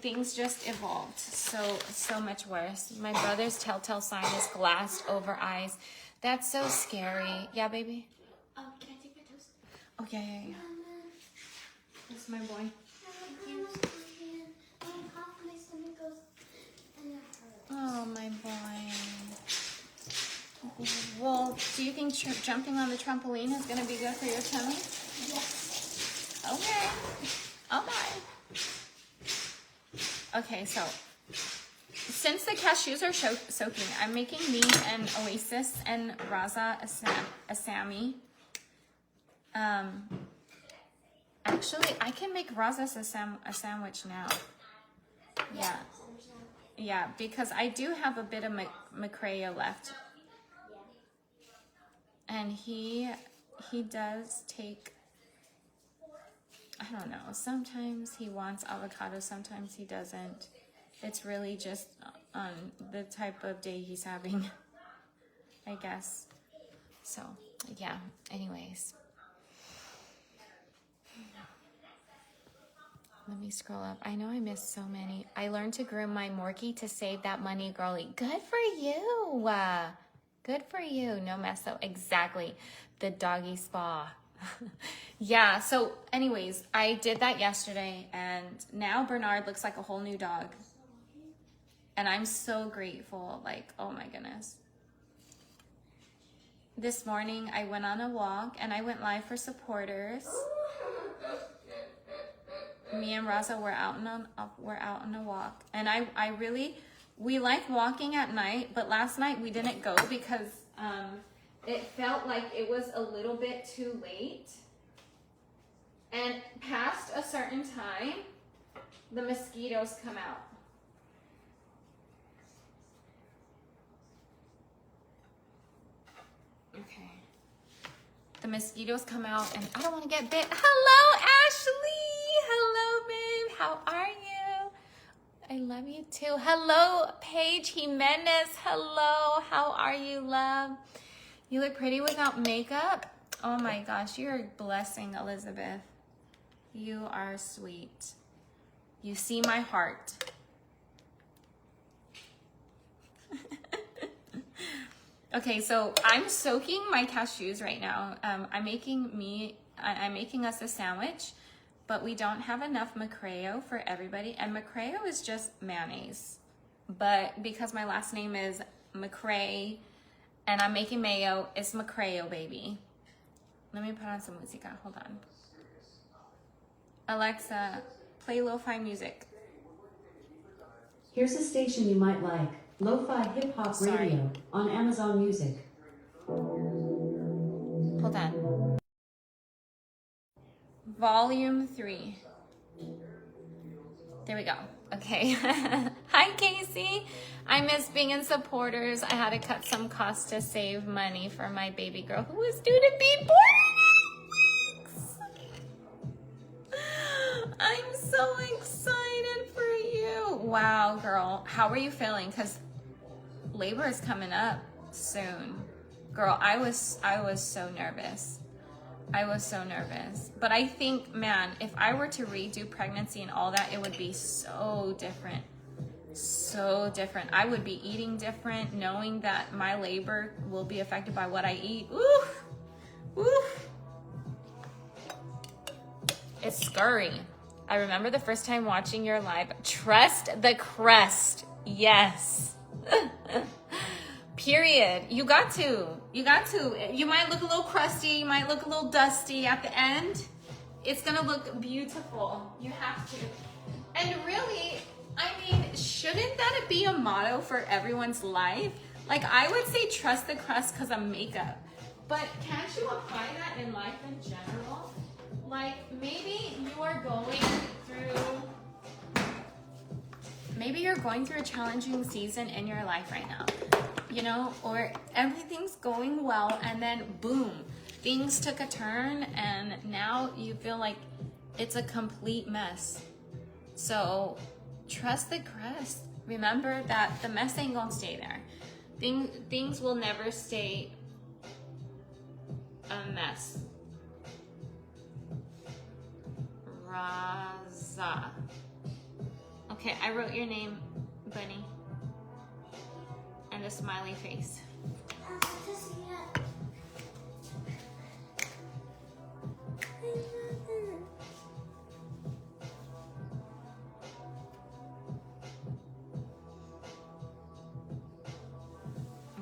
things just evolved so much worse. My brother's telltale sign is glassed over eyes. That's so scary. Yeah, baby? Can I take my toast? Oh, yeah. That's my boy. Oh, my boy. Well, do you think jumping on the trampoline is going to be good for your tummy? Yes. Okay. Okay, so since the cashews are soaking, I'm making me an Oasis and Raza a Sammy. Actually, I can make Raza a sandwich now. Yeah, because I do have a bit of McCray left. And he does take, I don't know, sometimes he wants avocado, sometimes he doesn't. It's really just on the type of day he's having, I guess. So, yeah, anyways. Let me scroll up. I know I missed so many. I learned to groom my Morkie to save that money, girly. Good for you. Good for you. No mess though. Exactly. The doggy spa. Yeah, so anyways, I did that yesterday and now Bernard looks like a whole new dog. And I'm so grateful. Like, oh my goodness. This morning I went on a walk and I went live for supporters. Me and Raza were out on a walk, and we like walking at night, but last night we didn't go because it felt like it was a little bit too late, and past a certain time, the mosquitoes come out. Okay. The mosquitoes come out, and I don't want to get bit. Hello, Ashley. Hello, babe. How are you? I love you too. Hello, Paige Jimenez. Hello. How are you, love? You look pretty without makeup. Oh my gosh, you're a blessing, Elizabeth. You are sweet. You see my heart. Okay, so I'm soaking my cashews right now. I'm making us a sandwich, but we don't have enough macreo for everybody. And macreo is just mayonnaise. But because my last name is McCray and I'm making mayo, it's macreo, baby. Let me put on some musica. Hold on. Alexa, play lo-fi music. Here's a station you might like. Lo-fi hip-hop radio on Amazon Music. Hold on. Volume 3. There we go. Okay. Hi, Casey. I miss being in supporters. I had to cut some costs to save money for my baby girl who was due to be born in 8 weeks. I'm so excited for you. Wow, girl. How are you feeling? Because labor is coming up soon. Girl, I was so nervous. I was so nervous. But I think, man, if I were to redo pregnancy and all that, it would be so different. So different. I would be eating different, knowing that my labor will be affected by what I eat. Oof. Oof. It's scary. I remember the first time watching your live. Trust the crust. Yes. Period. You got to. You might look a little crusty. You might look a little dusty at the end. It's going to look beautiful. You have to. And really, I mean, shouldn't that be a motto for everyone's life? Like, I would say trust the crust because of makeup. But can't you apply that in life in general? Like, maybe you're going through a challenging season in your life right now, you know, or everything's going well and then boom, things took a turn and now you feel like it's a complete mess. So trust the crust. Remember that the mess ain't gonna stay there. Things will never stay a mess. Raza. Okay, I wrote your name, Bunny. And a smiley face.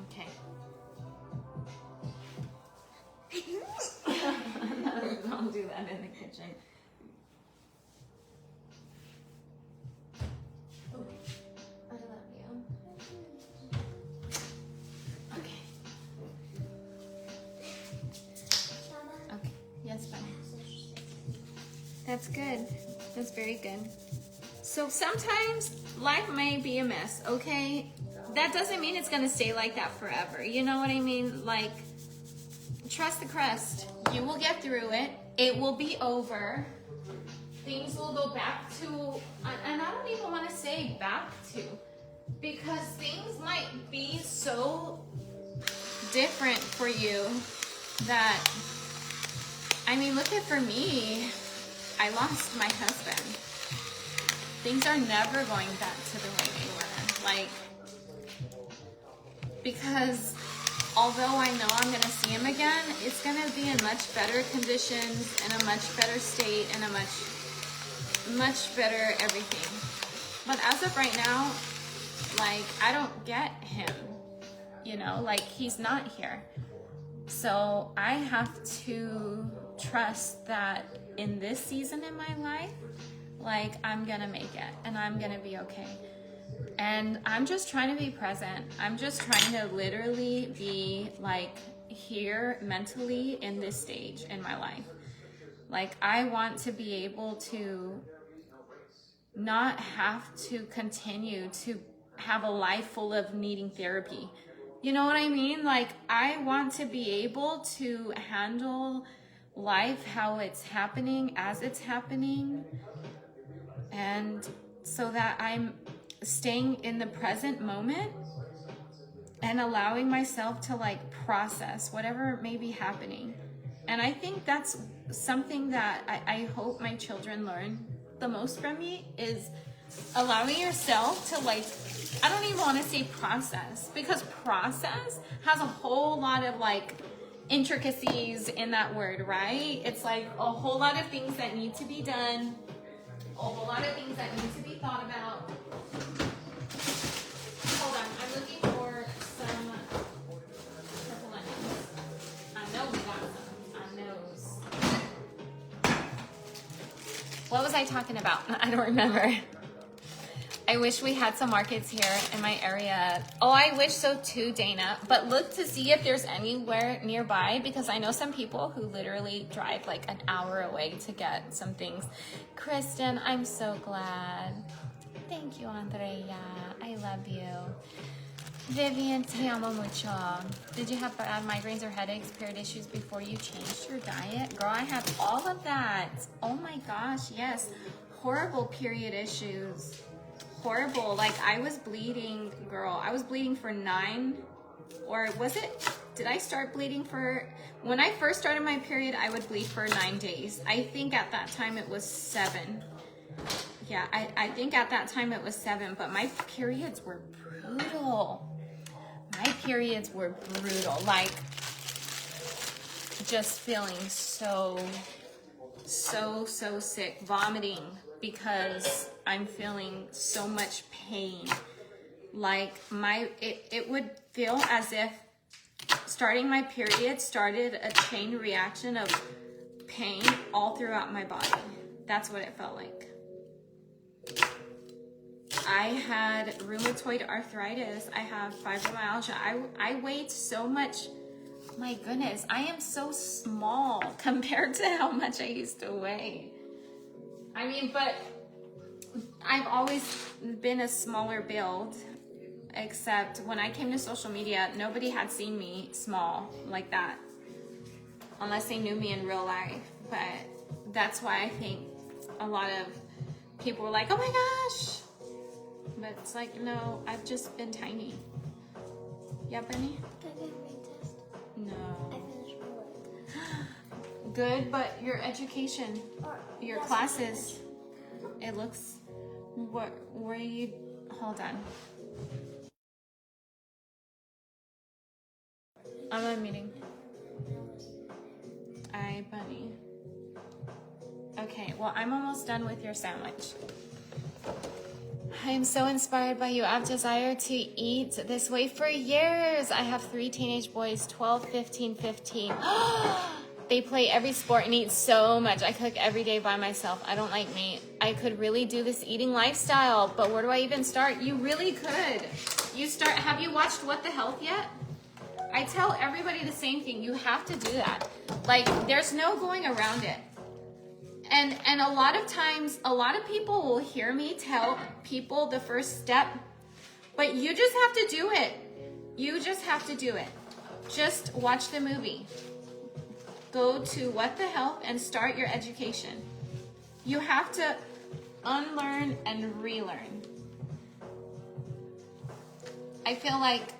Okay. Don't do that in the kitchen. I love you. Okay. Okay. Yes, Bunny. That's good. That's very good. So sometimes life may be a mess, okay? That doesn't mean it's gonna stay like that forever. You know what I mean? Like, trust the crust. You will get through it. It will be over. Things will go back to, and I don't even want to say back to, because things might be so different for you that, I mean, look at for me, I lost my husband. Things are never going back to the way they were. Like, because although I know I'm going to see him again, it's going to be in much better conditions, in a much better state, and a much better everything. But as of right now, like, I don't get him, you know, like, he's not here. So I have to trust that in this season in my life, like, I'm gonna make it and I'm gonna be okay. And I'm just trying to be present. I'm just trying to literally be like here mentally in this stage in my life. Like, I want to be able to not have to continue to have a life full of needing therapy. You know what I mean? Like, I want to be able to handle life how it's happening as it's happening, and so that I'm staying in the present moment and allowing myself to like process whatever may be happening. And I think that's something that I hope my children learn the most from me, is allowing yourself to, like, I don't even want to say process, because process has a whole lot of like intricacies in that word, right? It's like a whole lot of things that need to be done, a whole lot of things that need to be thought about. Hold on, I'm looking for some purple onions. I know we got some on those. What was I talking about? I don't remember. I wish we had some markets here in my area. Oh, I wish so too, Dana. But look to see if there's anywhere nearby, because I know some people who literally drive like an hour away to get some things. Kristen, I'm so glad. Thank you, Andrea. I love you. Vivian, te amo mucho. Did you have bad migraines or headaches, period issues before you changed your diet? Girl, I had all of that. Oh my gosh, yes. Horrible period issues. Horrible. Like, I was bleeding, girl. I was bleeding for 9, or was it? Did I start bleeding for, when I first started my period, I would bleed for 9 days. I think at that time it was 7. Yeah, I think at that time it was 7, but my periods were brutal. My periods were brutal. Like, just feeling so sick, vomiting, because I'm feeling so much pain. Like, it would feel as if starting my period started a chain reaction of pain all throughout my body. That's what it felt like. I had rheumatoid arthritis. I have fibromyalgia. I weighed so much. My goodness, I am so small compared to how much I used to weigh. I mean, but I've always been a smaller build, except when I came to social media, nobody had seen me small like that, unless they knew me in real life. But that's why I think a lot of people were like, oh my gosh. But it's like, no, I've just been tiny. Yeah, Benny? Can I get a brain test? No. I finished my work. Good, but your education, your That's classes, it looks What were you? Hold on. I'm on meeting. Ay, bunny. Okay, well, I'm almost done with your sandwich. I am so inspired by you. I've desired to eat this way for years. I have 3 teenage boys, 12, 15, 15. They play every sport and eat so much. I cook every day by myself. I don't like meat. I could really do this eating lifestyle, but where do I even start? You really could. Have you watched What the Health yet? I tell everybody the same thing. You have to do that. Like, there's no going around it. And a lot of times, a lot of people will hear me tell people the first step, but you just have to do it. You just have to do it. Just watch the movie. Go to What the Health and start your education. You have to unlearn and relearn. I feel like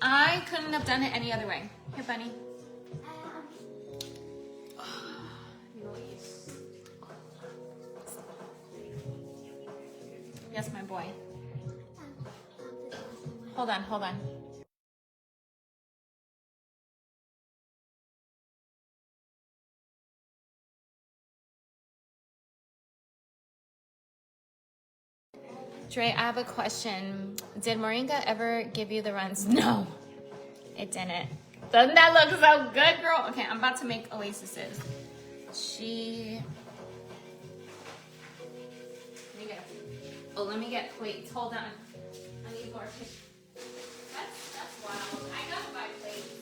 I couldn't have done it any other way. Here, bunny. Yes, my boy. Hold on. Dre, I have a question. Did Moringa ever give you the runs? No, it didn't. Doesn't that look so good, girl? Okay, I'm about to make oasises. Let me get plates. Hold on. I need more plates. That's wild. I gotta buy plates.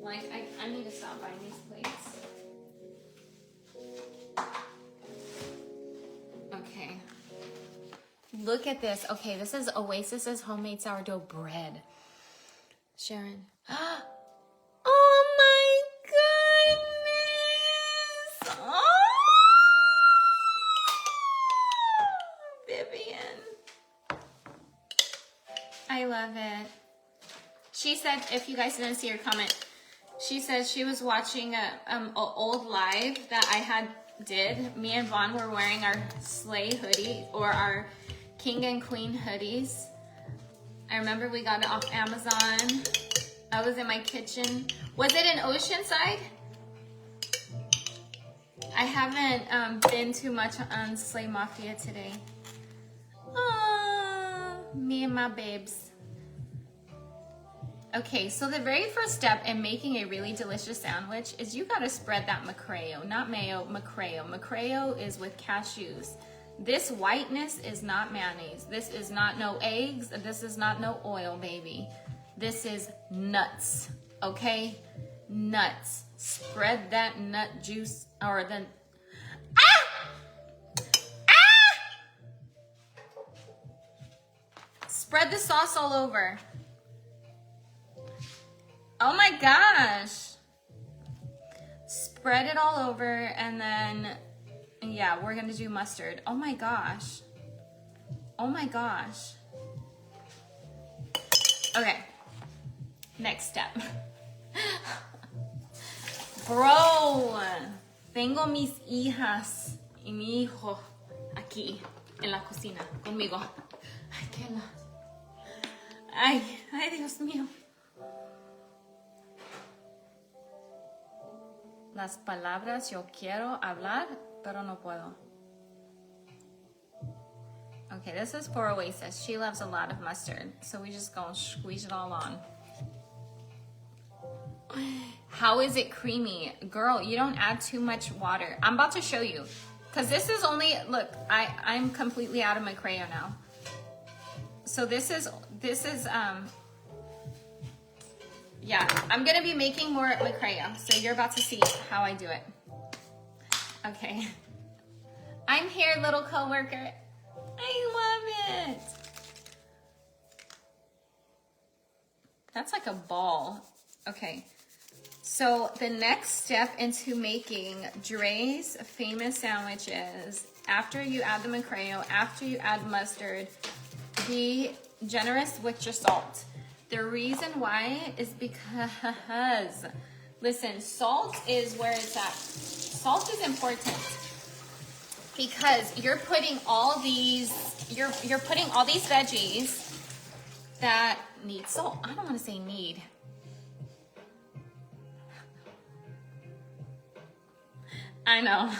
Like, I need to stop buying these plates. Okay. Look at this. Okay, this is Oasis's homemade sourdough bread. Sharon. Oh my goodness. Oh. Vivian. I love it. She said, if you guys didn't see her comment, she said she was watching a old live that I did. Me and Vaughn were wearing our sleigh hoodie or our king and queen hoodies. I remember we got it off Amazon. I was in my kitchen. Was it in Oceanside? I haven't been too much on Slay Mafia today. Aww, me and my babes. Okay, so the very first step in making a really delicious sandwich is you gotta spread that macreo, not mayo, macreo. Macreo is with cashews. This whiteness is not mayonnaise. This is not no eggs. This is not no oil, baby. This is nuts, okay? Nuts. Spread that nut juice or the... Spread the sauce all over. Oh my gosh. Spread it all over and then, yeah, we're gonna do mustard. Oh my gosh. Oh my gosh. Okay, next step. Bro, tengo mis hijas y mi hijo aquí en la cocina conmigo. Ay, qué la... Ay, Dios mío. Las palabras yo quiero hablar, pero no puedo. Okay, this is for Oasis. She loves a lot of mustard, so we just gonna squeeze it all on. How is it creamy? Girl, you don't add too much water. I'm about to show you. Because this is only, look, I'm completely out of my crayon now. So this is, yeah, I'm gonna be making more macraya, so you're about to see how I do it. Okay. I'm here, little coworker. I love it. That's like a ball. Okay. So the next step into making Dre's famous sandwiches, after you add the macraya, after you add mustard, be generous with your salt. The reason why is because, listen, salt is where it's at. Salt is important because you're putting all these, you're putting all these veggies that need salt. I don't want to say need. I know.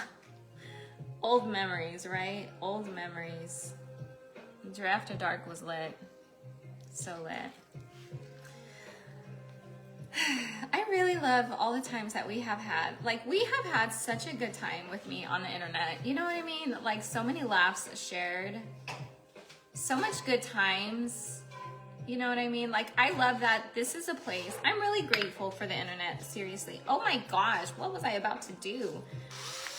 Old memories, right? Old memories. Dre After Dark was lit. So lit. I really love all the times that we have had. Like, we have had such a good time with me on the internet. You know what I mean? Like, so many laughs shared. So much good times. You know what I mean? Like, I love that this is a place. I'm really grateful for the internet, seriously. Oh my gosh, what was I about to do?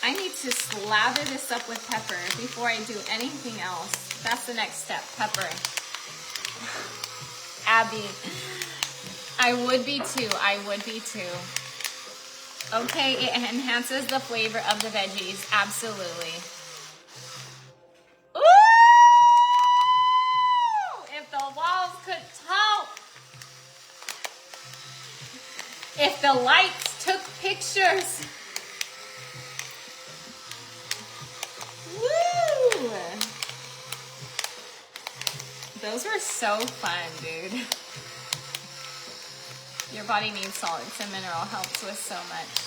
I need to slather this up with pepper before I do anything else. That's the next step, pepper. Abby, I would be too, I would be too. Okay, it enhances the flavor of the veggies, absolutely. Ooh! If the walls could talk. If the lights took pictures. Woo! Those were so fun, dude. Your body needs salt. It's a mineral. Helps with so much.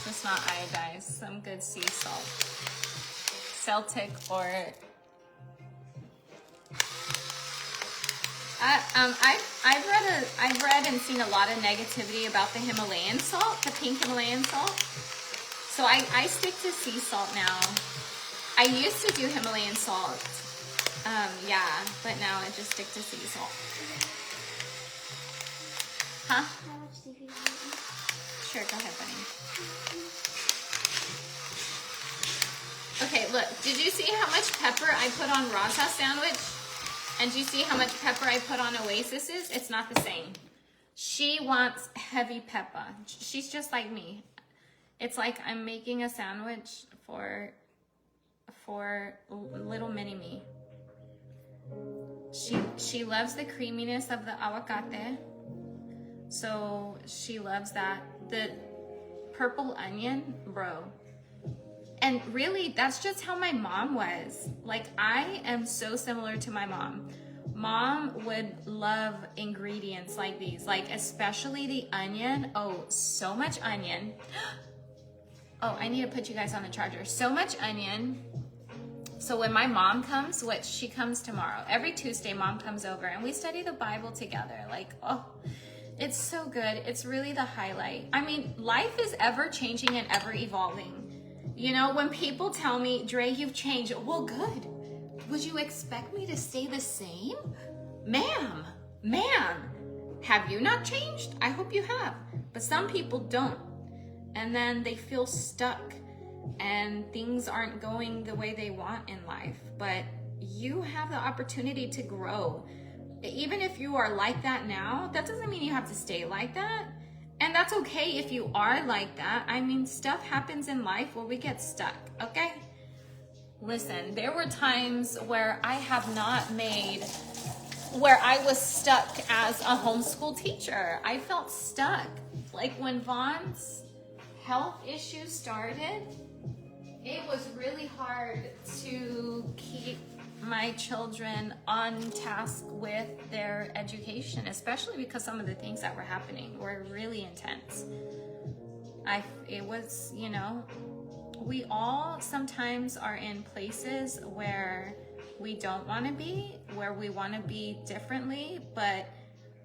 Just not iodized. Some good sea salt. Celtic or... I've read and seen a lot of negativity about the Himalayan salt, the pink Himalayan salt. So I stick to sea salt now. I used to do Himalayan salt. Yeah, but now I just stick to sea salt. Huh? How much do you eat? Sure, go ahead, bunny. Okay, look. Did you see how much pepper I put on Raza sandwich? And do you see how much pepper I put on Oasis's? It's not the same. She wants heavy pepper. She's just like me. It's like I'm making a sandwich for little mini me. She loves the creaminess of the aguacate. So she loves that. The purple onion, bro. And really, that's just how my mom was. Like, I am so similar to my mom. Mom would love ingredients like these, like especially the onion. Oh, so much onion. Oh, I need to put you guys on the charger. So much onion. So when my mom comes, which she comes tomorrow, every Tuesday mom comes over and we study the Bible together. Like, oh, it's so good. It's really the highlight. I mean, life is ever changing and ever evolving. You know, when people tell me, Dre, you've changed, well, good. Would you expect me to stay the same? Ma'am, have you not changed? I hope you have. But some people don't. And then they feel stuck and things aren't going the way they want in life. But you have the opportunity to grow. Even if you are like that now, that doesn't mean you have to stay like that. And that's okay if you are like that. I mean, stuff happens in life where we get stuck, okay? Listen, there were times where I have not made, where I was stuck as a homeschool teacher. I felt stuck. Like when Vaughn's health issues started, it was really hard to keep my children on task with their education, especially because some of the things that were happening were really intense. It was, you know, we all sometimes are in places where we don't want to be, where we want to be differently, but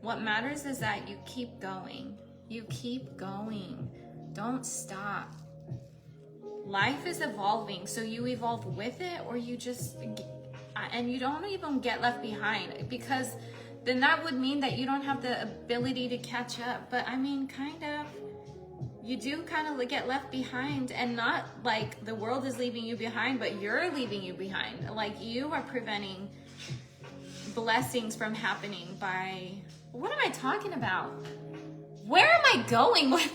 what matters is that you keep going. You keep going. Don't stop. Life is evolving, so you evolve with it, or you just... And you don't even get left behind, because then that would mean that you don't have the ability to catch up. But I mean, kind of, you do kind of get left behind, and not like the world is leaving you behind, but you're leaving you behind. Like you are preventing blessings from happening by, what am I talking about? Where am I going with?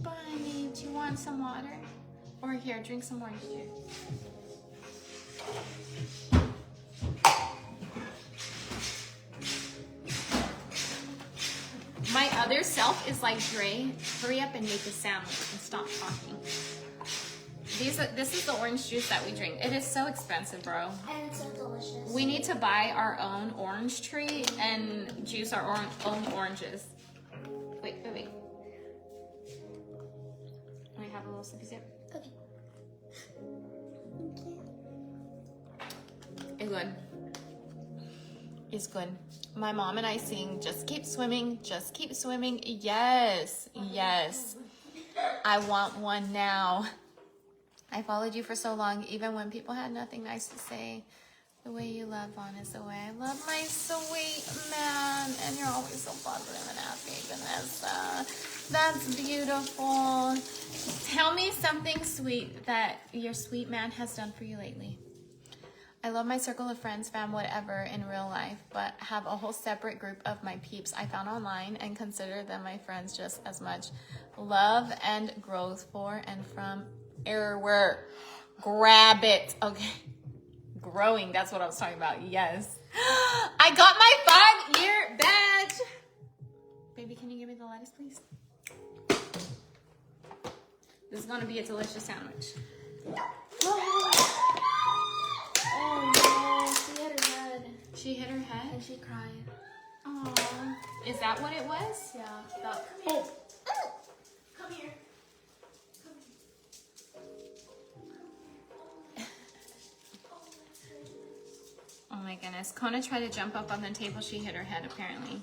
Bunny, do you want some water? Or here, drink some orange juice. My other yourself is like, Dre, hurry up and make a sandwich and stop talking. This is the orange juice that we drink. It is so expensive, bro. And it's so delicious. We need to buy our own orange tree and juice our own oranges. Wait. Let me have a little sippy sip. Okay. It's good. It's good. My mom and I sing, just keep swimming, just keep swimming. Yes, yes. I want one now. I followed you for so long, even when people had nothing nice to say. The way you love Vaughn is the way I love my sweet man. And you're always so positive and happy, Vanessa. That's beautiful. Tell me something sweet that your sweet man has done for you lately. I love my circle of friends, fam, whatever in real life, but have a whole separate group of my peeps I found online and consider them my friends just as much. Love and growth for and from everywhere. Grab it. Okay. Growing, that's what I was talking about. Yes. I got my 5-year badge. Baby, can you give me the lettuce, please? This is going to be a delicious sandwich. Oh no, she hit her head. She hit her head? And she cried. Aww. Is that what it was? Yeah. Oh. Come here. Oh my goodness. Kona tried to jump up on the table. She hit her head apparently.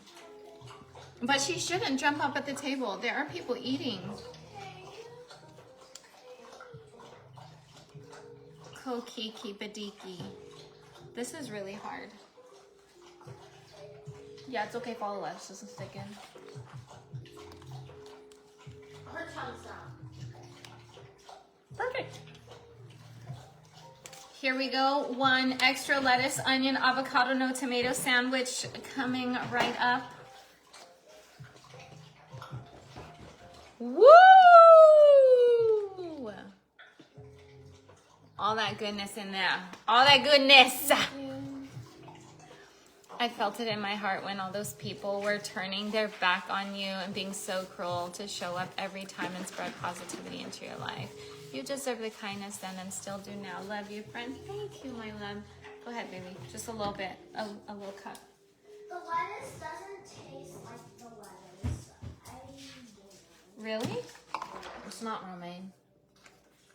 But she shouldn't jump up at the table. There are people eating. Kokiki badiki. This is really hard. Yeah, it's okay. Follow us. Doesn't stick in. Her tongue's out. Perfect. Here we go. 1 extra lettuce, onion, avocado, no tomato sandwich coming right up. Woo! All that goodness in there. All that goodness. I felt it in my heart when all those people were turning their back on you and being so cruel to show up every time and spread positivity into your life. You deserve the kindness then and still do now. Love you, friend. Thank you, my love. Go ahead, baby. Just a little bit. A little cup. The lettuce doesn't taste like the lettuce. Really? It's not romaine.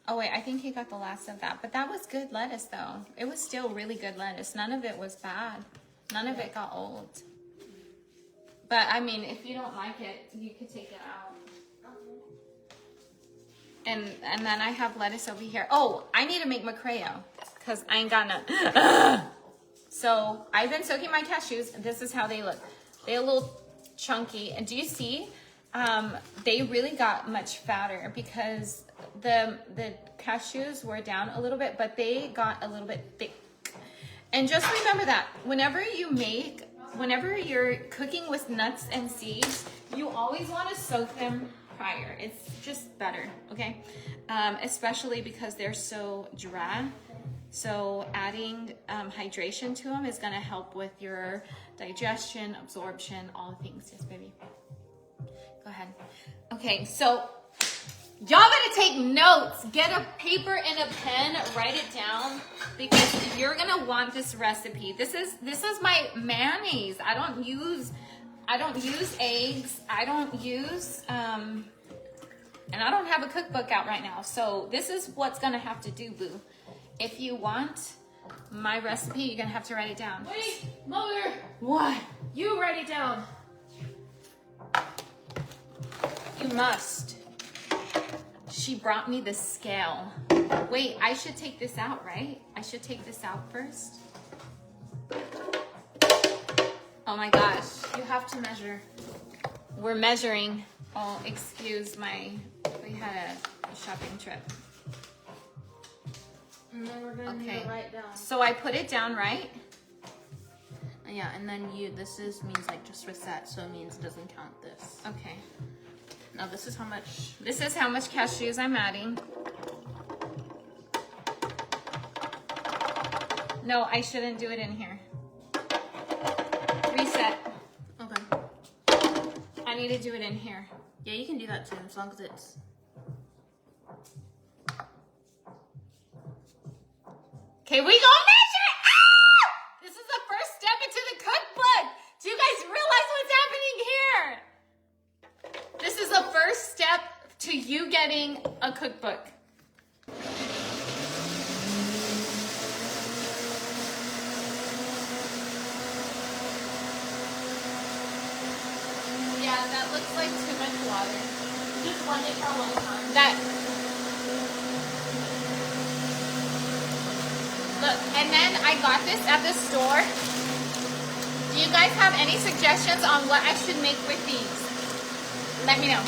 Oh, wait. I think he got the last of that. But that was good lettuce, though. It was still really good lettuce. None of it was bad. None of it got old. But, I mean, if you don't like it, you could take it out. And then I have lettuce over here. Oh, I need to make macreo because I ain't got none. So I've been soaking my cashews. This is how they look. They're a little chunky. And do you see? They really got much fatter because the cashews were down a little bit, but they got a little bit thick. And just remember that whenever you're cooking with nuts and seeds, you always want to soak them prior. It's just better, okay? Especially because they're so dry. So adding hydration to them is gonna help with your digestion, absorption, all the things. Yes, baby. Go ahead. Okay, so y'all better take notes. Get a paper and a pen, write it down because you're gonna want this recipe. This is my mayonnaise. I don't use eggs. I don't use, and I don't have a cookbook out right now. So this is what's gonna have to do, boo. If you want my recipe, you're gonna have to write it down. Wait, Mother, What? you write it down. You must. She brought me the scale. Wait, I should take this out, right? I should take this out first. Oh my gosh, you have to measure. We're measuring. Oh, excuse we had a shopping trip. And then we're gonna need Okay. to write down. So I put it down, right? Yeah, and then this means like just reset, so it means it doesn't count this. Okay. Now this is how much. This is how much cashews I'm adding. No, I shouldn't do it in here. Reset. Okay. I I need to do it in here? Yeah, you can do that too, as long as it's. Okay, we gonna measure! Ah! This is the first step into the cookbook. Do you guys realize what's happening here? This is the first step to you getting a cookbook. Yeah, that looks like too much water. Just blend it for a long time. Look, and then I got this at the store. Do you guys have any suggestions on what I should make with these? Let me know.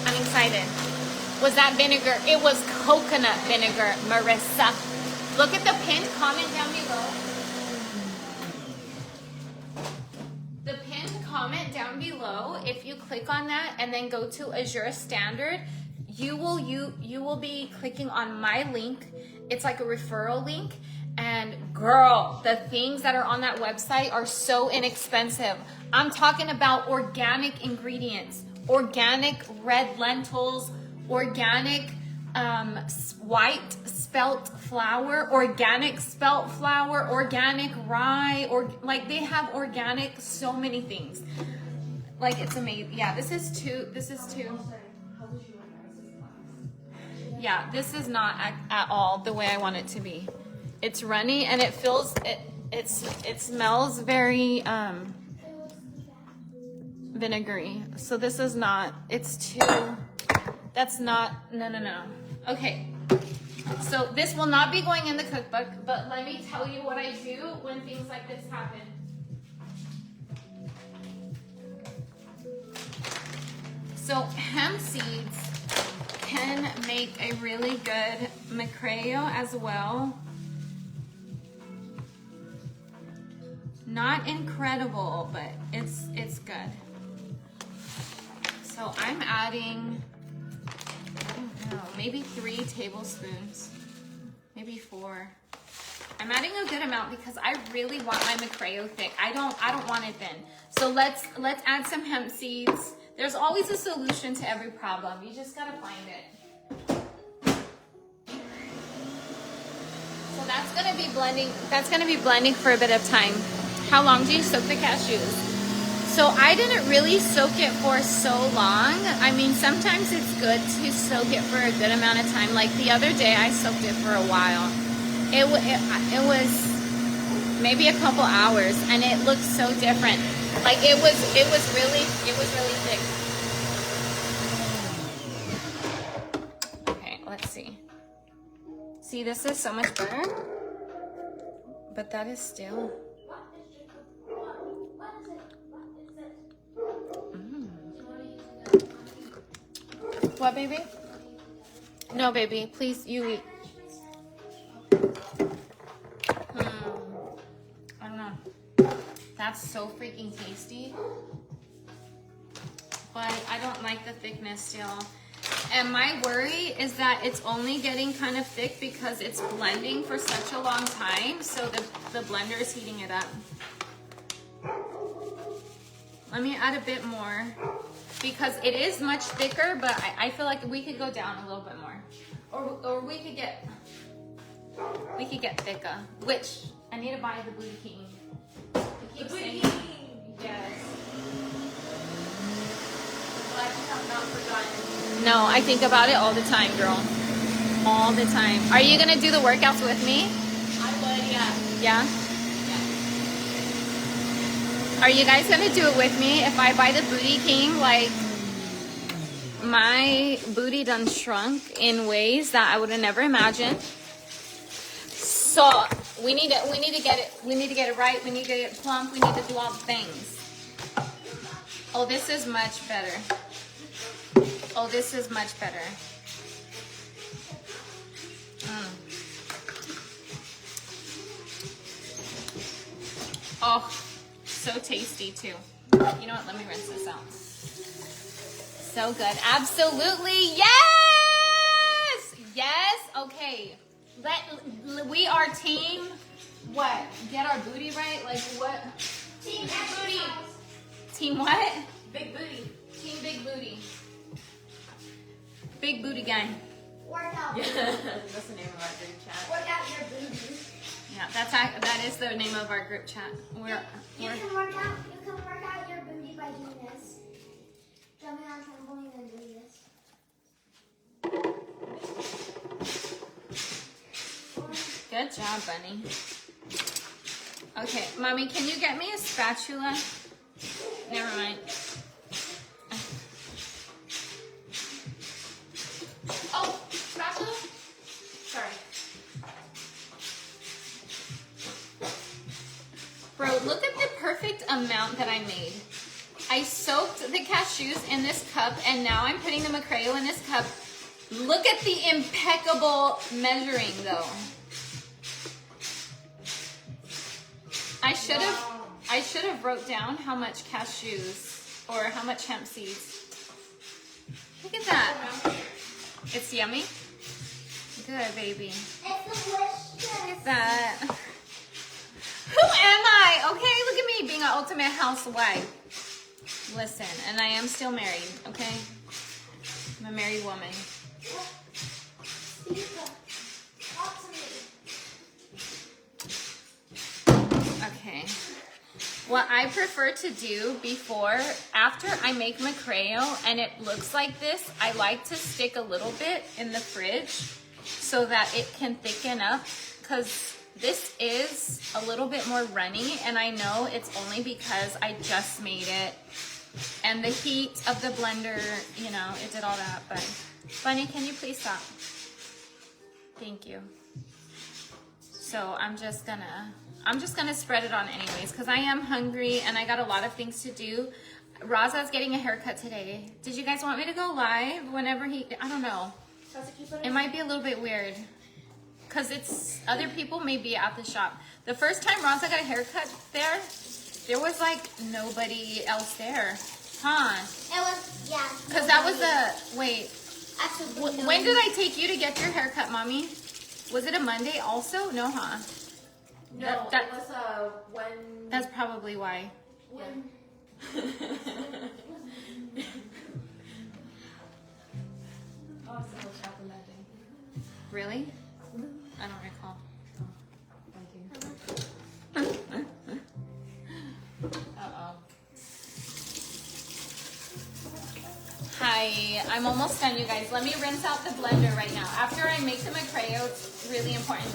I'm excited. Was that vinegar? It was coconut vinegar, Marissa. Look at the pinned comment down below. The pinned comment down below, if you click on that and then go to Azure Standard, you will be clicking on my link. It's like a referral link. And girl, the things that are on that website are so inexpensive. I'm talking about organic ingredients, organic red lentils, organic white spelt flour, organic spelt flour, organic rye, or like they have organic so many things. Like it's amazing. Yeah, this is two. Yeah, this is not at all the way I want it to be. It's runny and it feels it smells very vinegary. So this is not, it's too, that's not, no. Okay, so this will not be going in the cookbook, but let me tell you what I do when things like this happen. So hemp seeds can make a really good macrayo as well. Not incredible, but it's good. So I'm adding, I don't know, maybe 3 tablespoons, maybe 4. I'm adding a good amount because I really want my macrayo thick. I don't want it thin. So let's add some hemp seeds. There's always a solution to every problem. You just gotta find it. So that's gonna be blending. That's gonna be blending for a bit of time. How long do you soak the cashews? So I didn't really soak it for so long. I mean, sometimes it's good to soak it for a good amount of time. Like the other day, I soaked it for a while. It was maybe a couple hours, and it looked so different. Like it was really thick. Okay, let's see. See, this is so much better, but that is still. What, baby? No, baby, please, you eat. I don't know. That's so freaking tasty. But I don't like the thickness still. And my worry is that it's only getting kind of thick because it's blending for such a long time. So the blender is heating it up. Let me add a bit more because it is much thicker, but I feel like we could go down a little bit more. Or we could get thicker, which I need to buy the Booty King. The Booty King! Yes. Well, I have not forgotten. No, I think about it all the time, girl. All the time. Are you gonna do the workouts with me? I would, yeah. Yeah? Are you guys gonna do it with me? If I buy the Booty King, like my booty done shrunk in ways that I would have never imagined. So we need to get it right. We need to get it plump. We need to do all the things. Oh, this is much better. Oh, this is much better. Oh, so tasty too. You know what? Let me rinse this out. So good. Absolutely. Yes. Yes. Okay. We are team. What? Get our booty right? Like what? Team booty. exercise. Team what? Big booty. Team big booty. Big booty guy. Work out. That's the name of our group chat. Work out your booty. Yeah, that is the name of our group chat. You can work out your booty by doing this. Jumping on trampoline and doing this. Good job, Bunny. Okay, Mommy, can you get me a spatula? Never mind. Oh, spatula? Sorry. Bro, look at the perfect amount that I made. I soaked the cashews in this cup, and now I'm putting the Macreo in this cup. Look at the impeccable measuring, though. I should have wrote down how much cashews or how much hemp seeds. Look at that. It's yummy. Good, baby. It's delicious. Look at that. Who am I? Okay, look at me being an ultimate housewife. Listen, and I am still married, okay? I'm a married woman. Okay. What I prefer to do after I make Macreo and it looks like this, I like to stick a little bit in the fridge so that it can thicken up, because this is a little bit more runny, and I know it's only because I just made it and the heat of the blender, you know, it did all that. But Bunny, can you please stop? Thank you. So I'm just gonna spread it on anyways, because I am hungry and I got a lot of things to do. Raza's getting a haircut today. Did you guys want me to go live whenever I don't know. It might be a little bit weird, because other people may be at the shop. The first time Raza got a haircut there was like nobody else there, huh? It was, yeah. Because that was wait. Absolutely. When did I take you to get your haircut, Mommy? Was it a Monday also? No, huh? No, it was when. That's probably why. When, Really? I don't recall. Uh-oh. Hi, I'm almost done, you guys. Let me rinse out the blender right now. After I make the Macreo, it's really important.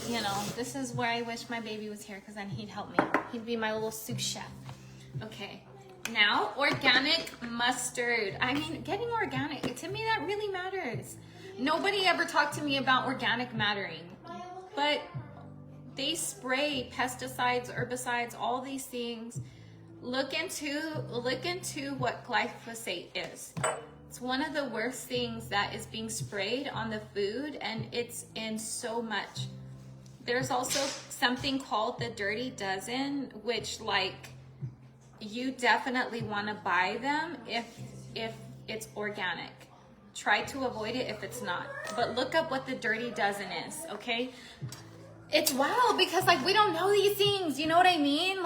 You know, this is where I wish my baby was here, because then he'd help me. He'd be my little sous chef. Okay. Now, organic mustard. I mean, getting organic, to me, that really matters. Nobody ever talked to me about organic mattering, but they spray pesticides, herbicides, all these things. Look into what glyphosate is. It's one of the worst things that is being sprayed on the food, and it's in so much. There's also something called the Dirty Dozen, which you definitely want to buy them if it's organic. Try to avoid it if it's not. But look up what the Dirty Dozen is, okay? It's wild because we don't know these things, you know what I mean?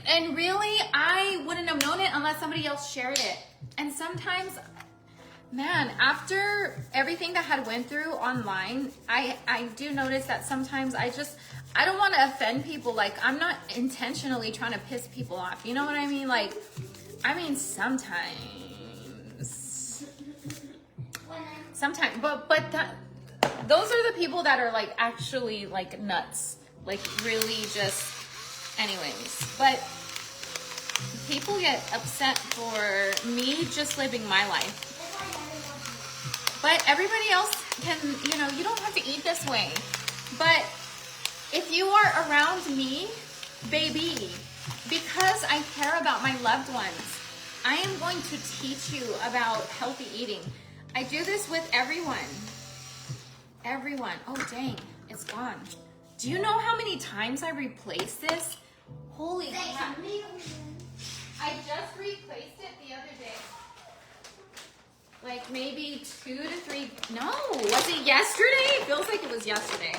And really, I wouldn't have known it unless somebody else shared it. And sometimes, man, after everything that I went through online, I do notice that sometimes I don't want to offend people. I'm not intentionally trying to piss people off. You know what I mean? Sometimes, but those are the people that are actually nuts, really just, anyways. But people get upset for me just living my life. But everybody else can, you don't have to eat this way. But if you are around me, baby, because I care about my loved ones, I am going to teach you about healthy eating. I do this with everyone. Everyone. Oh, dang. It's gone. Do you know how many times I replaced this? Holy crap. I just replaced it the other day. Maybe 2 to 3. No. Was it yesterday? It feels like it was yesterday.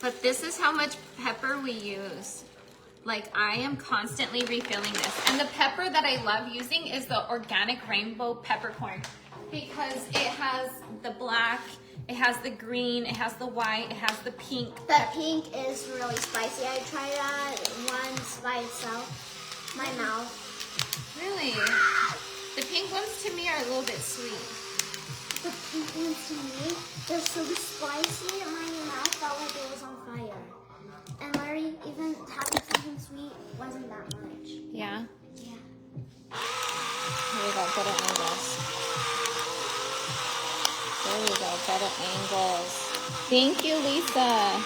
But this is how much pepper we use. Like, I am constantly refilling this. And the pepper that I love using is the organic rainbow peppercorn because it has the black, it has the green, it has the white, it has the pink. The pink is really spicy. I tried that once by itself. My mouth. Really? The pink ones to me are a little bit sweet. The pink ones to me, they're so spicy. My mouth felt like it was on fire. And Larry, even having something sweet wasn't that much. Yeah? Yeah. Here we go, better angles. There we go, better angles. Thank you, Lisa.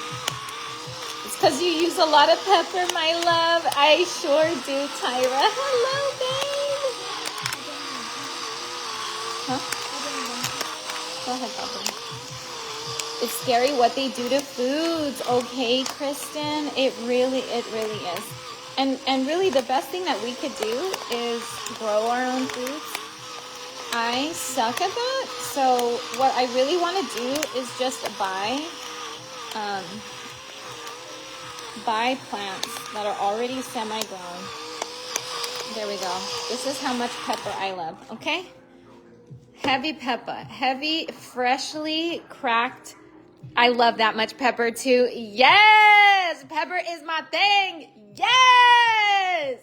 It's because you use a lot of pepper, my love. I sure do, Tyra. Hello, babe. Huh? Go ahead, Papa. It's scary what they do to foods, okay, Kristen? It really is. And really the best thing that we could do is grow our own foods. I suck at that, so what I really want to do is just buy plants that are already semi-grown. There we go. This is how much pepper I love, okay? Heavy pepper, heavy, freshly cracked. I love that much pepper too. Yes! Pepper is my thing. Yes!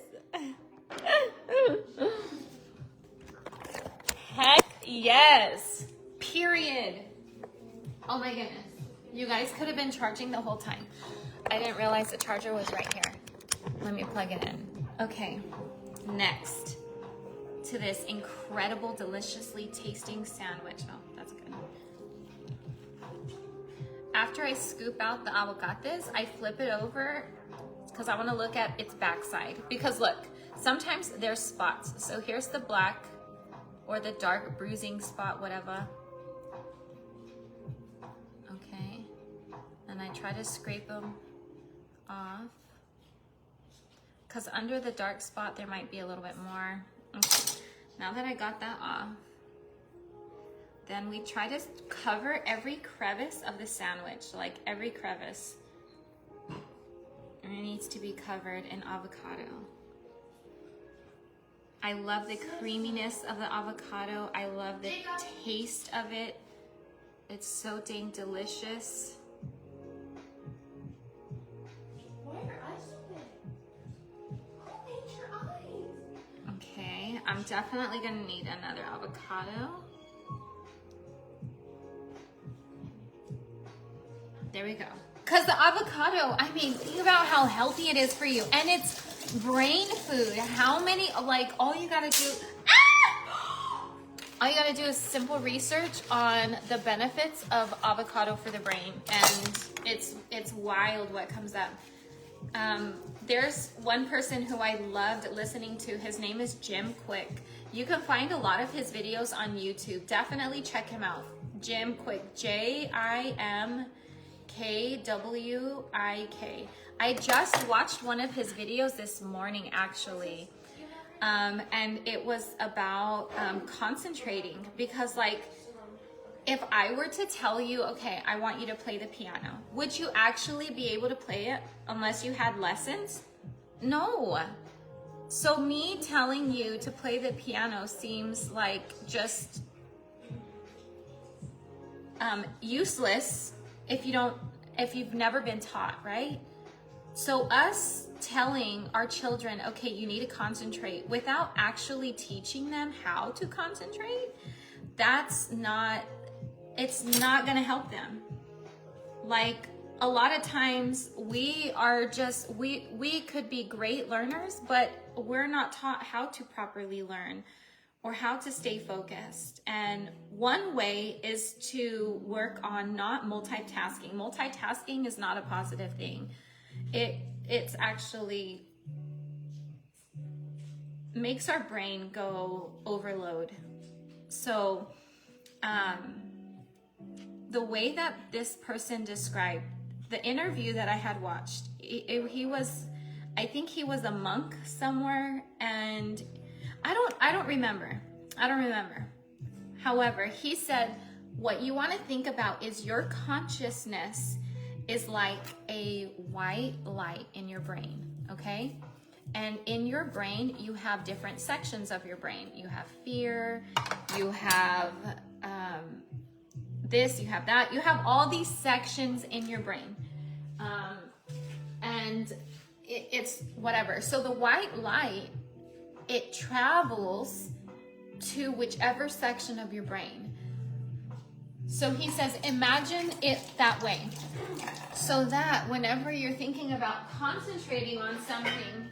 Heck yes. Period. Oh my goodness. You guys could have been charging the whole time. I didn't realize the charger was right here. Let me plug it in. Okay. Next to this incredible, deliciously tasting sandwich. Oh, that's good. After I scoop out the avocados, I flip it over because I want to look at its backside. Because look, sometimes there's spots. So here's the black or the dark bruising spot, whatever. Okay. And I try to scrape them off. Because under the dark spot, there might be a little bit more. Okay. Now that I got that off, then we try to cover every crevice of the sandwich, like every crevice. And it needs to be covered in avocado. I love the creaminess of the avocado. I love the taste of it. It's so dang delicious. Why are your eyes open? Who made your eyes? Okay, I'm definitely gonna need another avocado. There we go. Because the avocado, I mean, think about how healthy it is for you. And it's brain food. How many, like, all you gotta do, all you gotta do is simple research on the benefits of avocado for the brain. And it's wild what comes up. There's one person who I loved listening to. His name is Jim Quick. You can find a lot of his videos on YouTube. Definitely check him out. Jim Quick, Jimkwik. I just watched one of his videos this morning, actually. And it was about concentrating. Because, like, if I were to tell you, okay, I want you to play the piano, would you actually be able to play it unless you had lessons? No. So me telling you to play the piano seems like just useless if you've never been taught, right? So us telling our children, okay, you need to concentrate without actually teaching them how to concentrate, it's not gonna help them. Like, a lot of times we could be great learners, but we're not taught how to properly learn or how to stay focused. And one way is to work on not multitasking. Multitasking is not a positive thing. It's actually makes our brain go overload. So the way that this person described the interview that I had watched, I think he was a monk somewhere, and I don't remember. However, he said, what you want to think about is your consciousness is like a white light in your brain, okay? And in your brain, you have different sections of your brain. You have fear, you have this, you have that. You have all these sections in your brain. And it's whatever. So the white light, it travels to whichever section of your brain. So he says, imagine it that way. So that whenever you're thinking about concentrating on something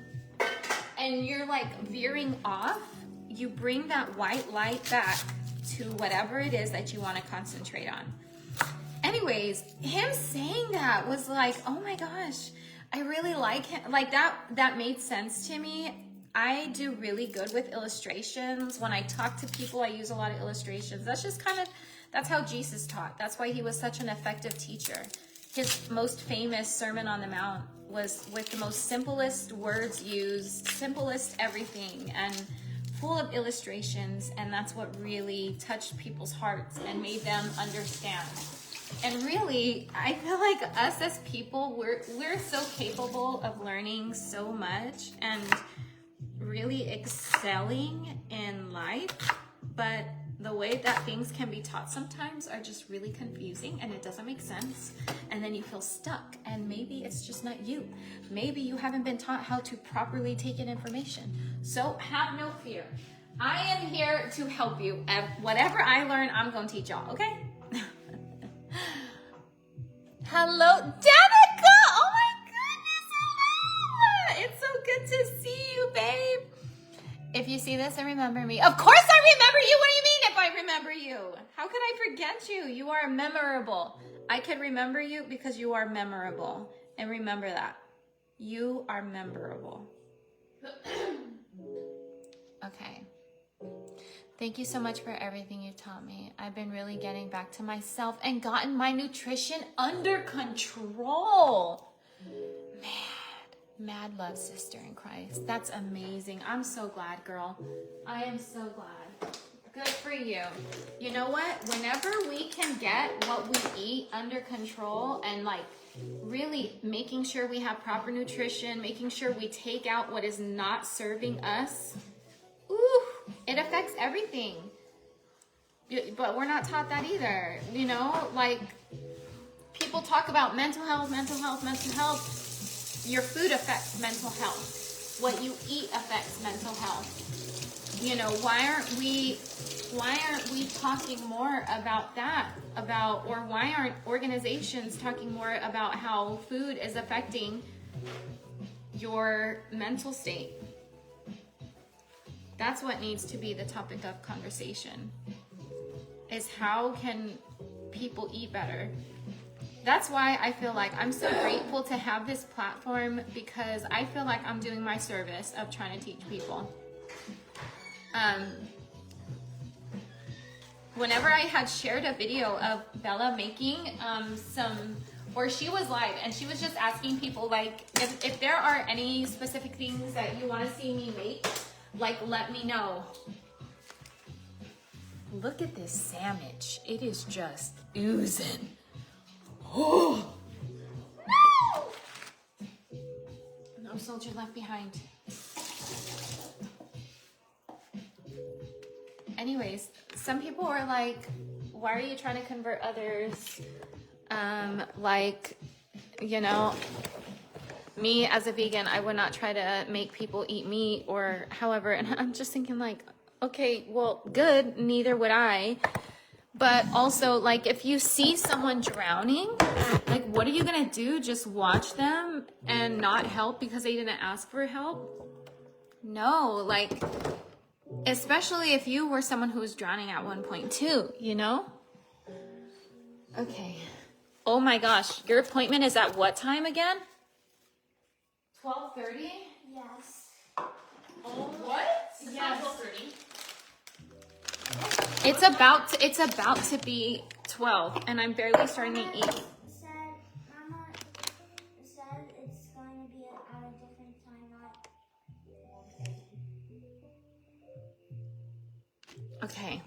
and you're like veering off, you bring that white light back to whatever it is that you want to concentrate on. Anyways, him saying that was like, oh my gosh, I really like him. Like that made sense to me. I do really good with illustrations. When I talk to people, I use a lot of illustrations. That's how Jesus taught. That's why he was such an effective teacher. His most famous Sermon on the Mount was with the most simplest words used, simplest everything, and full of illustrations. And that's what really touched people's hearts and made them understand. And really, I feel like us as people, we're so capable of learning so much and really excelling in life, but the way that things can be taught sometimes are just really confusing and it doesn't make sense, and then you feel stuck, and maybe it's just not you. Maybe you haven't been taught how to properly take in information. So have no fear. I am here to help you. Whatever I learn, I'm going to teach y'all, okay? Hello, Danica! Oh my goodness, hello! It's so good to see you, babe. If you see this and remember me, of course I remember you. What do you mean if I remember you? How could I forget you? You are memorable. I could remember you because you are memorable. And remember that. You are memorable. Okay. Thank you so much for everything you taught me. I've been really getting back to myself and gotten my nutrition under control. Mad love, sister in Christ. That's amazing. I'm so glad, girl. I am so glad. Good for you. You know what? Whenever we can get what we eat under control and like really making sure we have proper nutrition, making sure we take out what is not serving us, ooh, it affects everything. But we're not taught that either. You know, like people talk about mental health. Your food affects mental health. What you eat affects mental health. You know, why aren't we talking more about that? Or why aren't organizations talking more about how food is affecting your mental state? That's what needs to be the topic of conversation, is how can people eat better? That's why I feel like I'm so grateful to have this platform, because I feel like I'm doing my service of trying to teach people. Whenever I had shared a video of Bella making or she was live and she was just asking people like, if there are any specific things that you want to see me make, like, let me know. Look at this sandwich. It is just oozing. Oh, no! No soldier left behind. Anyways, some people are like, why are you trying to convert others? Like, you know, me as a vegan, I would not try to make people eat meat or however. And I'm just thinking like, okay, well, good, neither would I. But also, like, if you see someone drowning, like, what are you gonna do? Just watch them and not help because they didn't ask for help? No, like, especially if you were someone who was drowning at one point too, you know? Okay. Oh my gosh, your appointment is at what time again? 12:30? Yes. Oh, what? Yes. 12:30. It's about to be 12, and I'm barely starting to eat. Mama said it's going to be at a different time, not. Okay.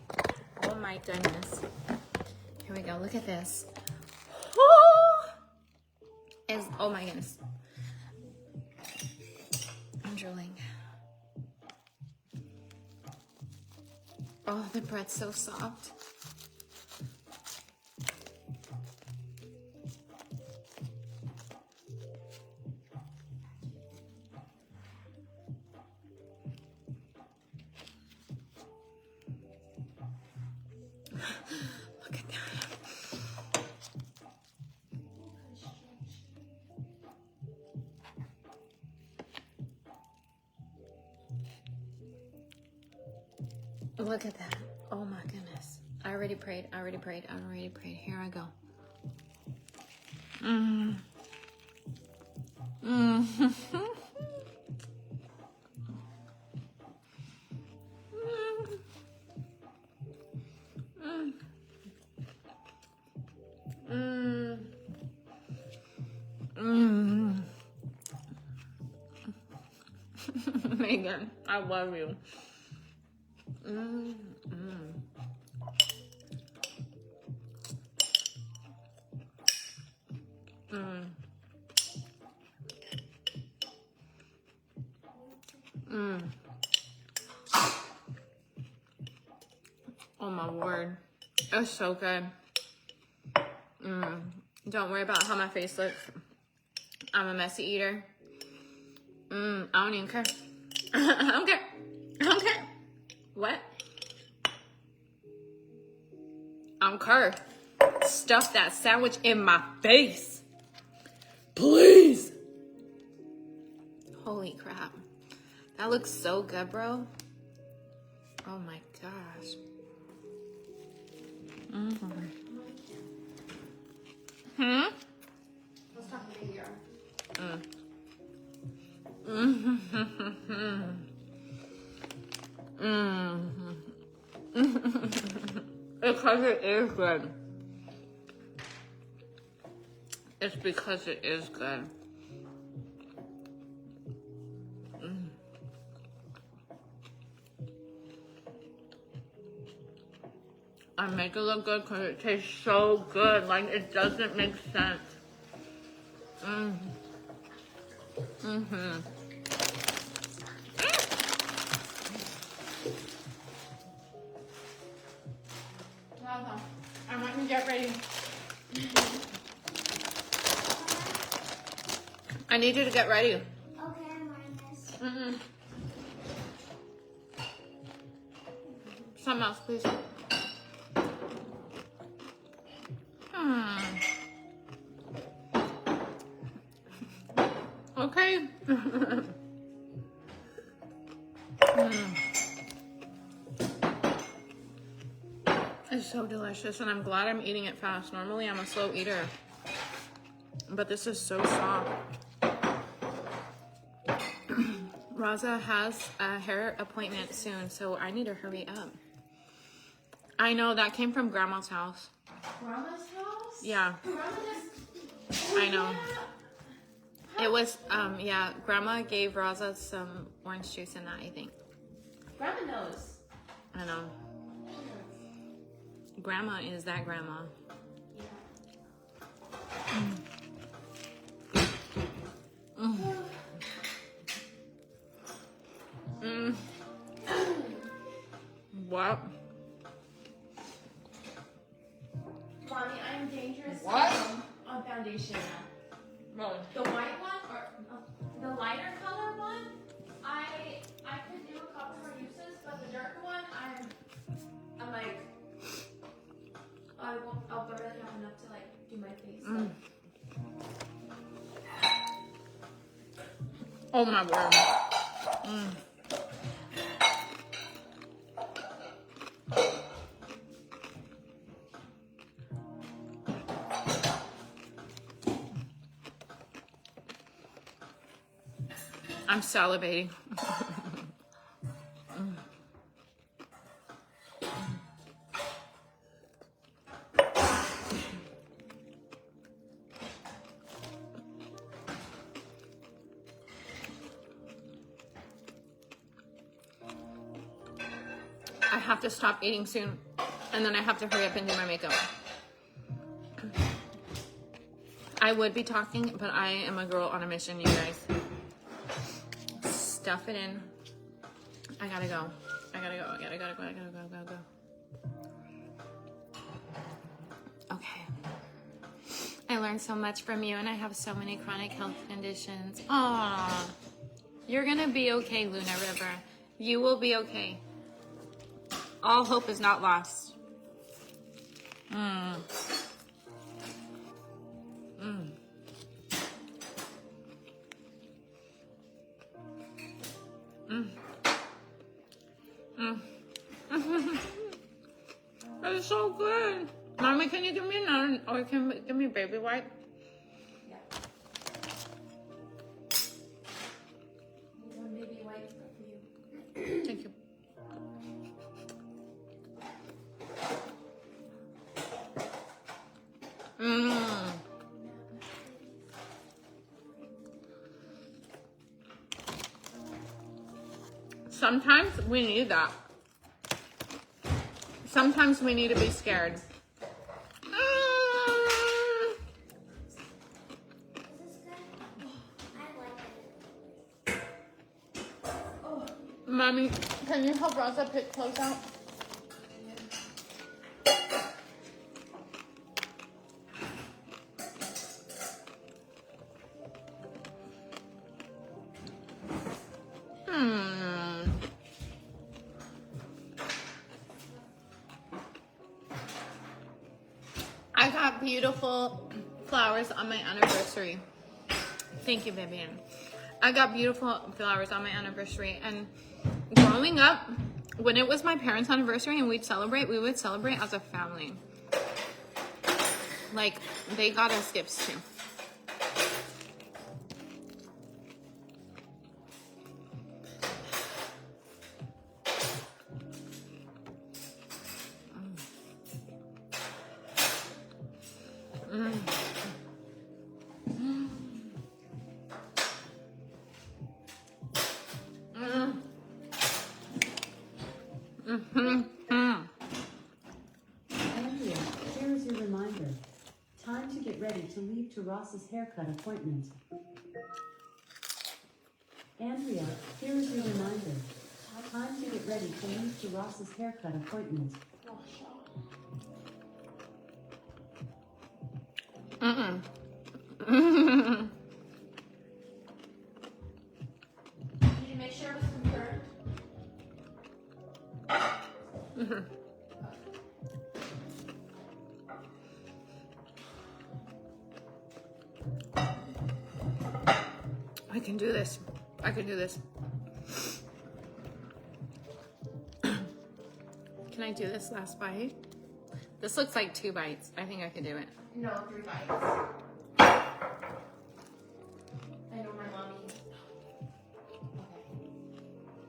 Oh my goodness. Here we go. Look at this. Oh! is, oh my goodness. I'm drooling. Oh, the bread's so soft. Look at that. Look at that. Oh my goodness. I already prayed. Here I go. Mm. Mm. Mm. Mm. Megan, I love you. Mm. Mm. Mm. Mm. Oh my word. It's so good. Mm. Don't worry about how my face looks. I'm a messy eater. I don't even care. I don't care. I don't care. What? I don't care. Stuff that sandwich in my face. Please. Holy crap. That looks so good, bro. Oh my gosh. Mm-hmm. Hmm? Let's talk about here. Because it is good. It's because it is good. I make it look good because it tastes so good. Like, it doesn't make sense. Welcome. I want you to get ready. I need you to get ready. Okay, I'm wearing this. Something else, please. Okay. It's so delicious, and I'm glad I'm eating it fast. Normally, I'm a slow eater, but this is so soft. Raza has a hair appointment soon, so I need to hurry up. I know, that came from Grandma's house. Grandma's house? Yeah, Grandma just... I know. It was, yeah, Grandma gave Raza some orange juice in that, I think. Grandma knows. I know. Grandma is that grandma. What? Mommy, I'm dangerous. What? On foundation. Really? The white one or the lighter color one, I could do a couple more uses, but the darker one, I'm like, I'll barely have enough to like do my face. Oh my word. I'm salivating. I have to stop eating soon, and then I have to hurry up and do my makeup. I would be talking, but I am a girl on a mission, you guys. Stuff it in. I gotta go. I gotta go. Okay. I learned so much from you, and I have so many chronic health conditions. Aww. You're gonna be okay, Luna River. You will be okay. All hope is not lost. It's so good. Mommy, can you give me another, or can you give me a baby wipe? Yeah. One baby wipe for you. Thank you. Sometimes we need that. Sometimes we need to be scared. Mommy, can you help Rosa pick clothes out? I got beautiful flowers on my anniversary. Thank you, Vivian. I got beautiful flowers on my anniversary, and growing up, when it was my parents' anniversary and we would celebrate as a family. Like, they got us gifts too. Andrea, here is your reminder. Time to get ready to leave to Ross's haircut appointment. Andrea, here is your reminder. Time to get ready to leave to Ross's haircut appointment. Did you make sure it was confirmed? I can do this. I can do this. Can I do this last bite? This looks like 2 bites. I think I can do it. No, 3 bites. I know my mommy.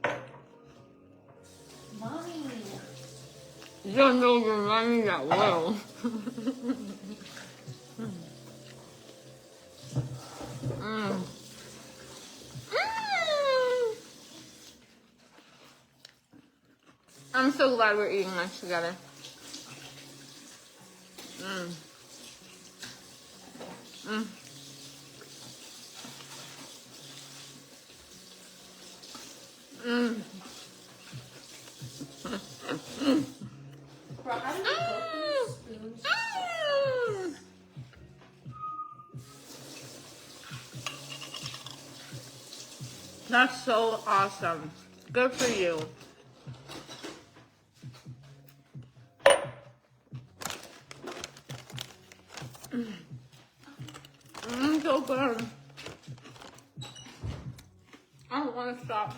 Okay. Mommy. You don't know your mommy that well. I'm so glad we're eating this together. Bro, how did you cook these spoons? That's so awesome. Good for you. So good. I don't want to stop.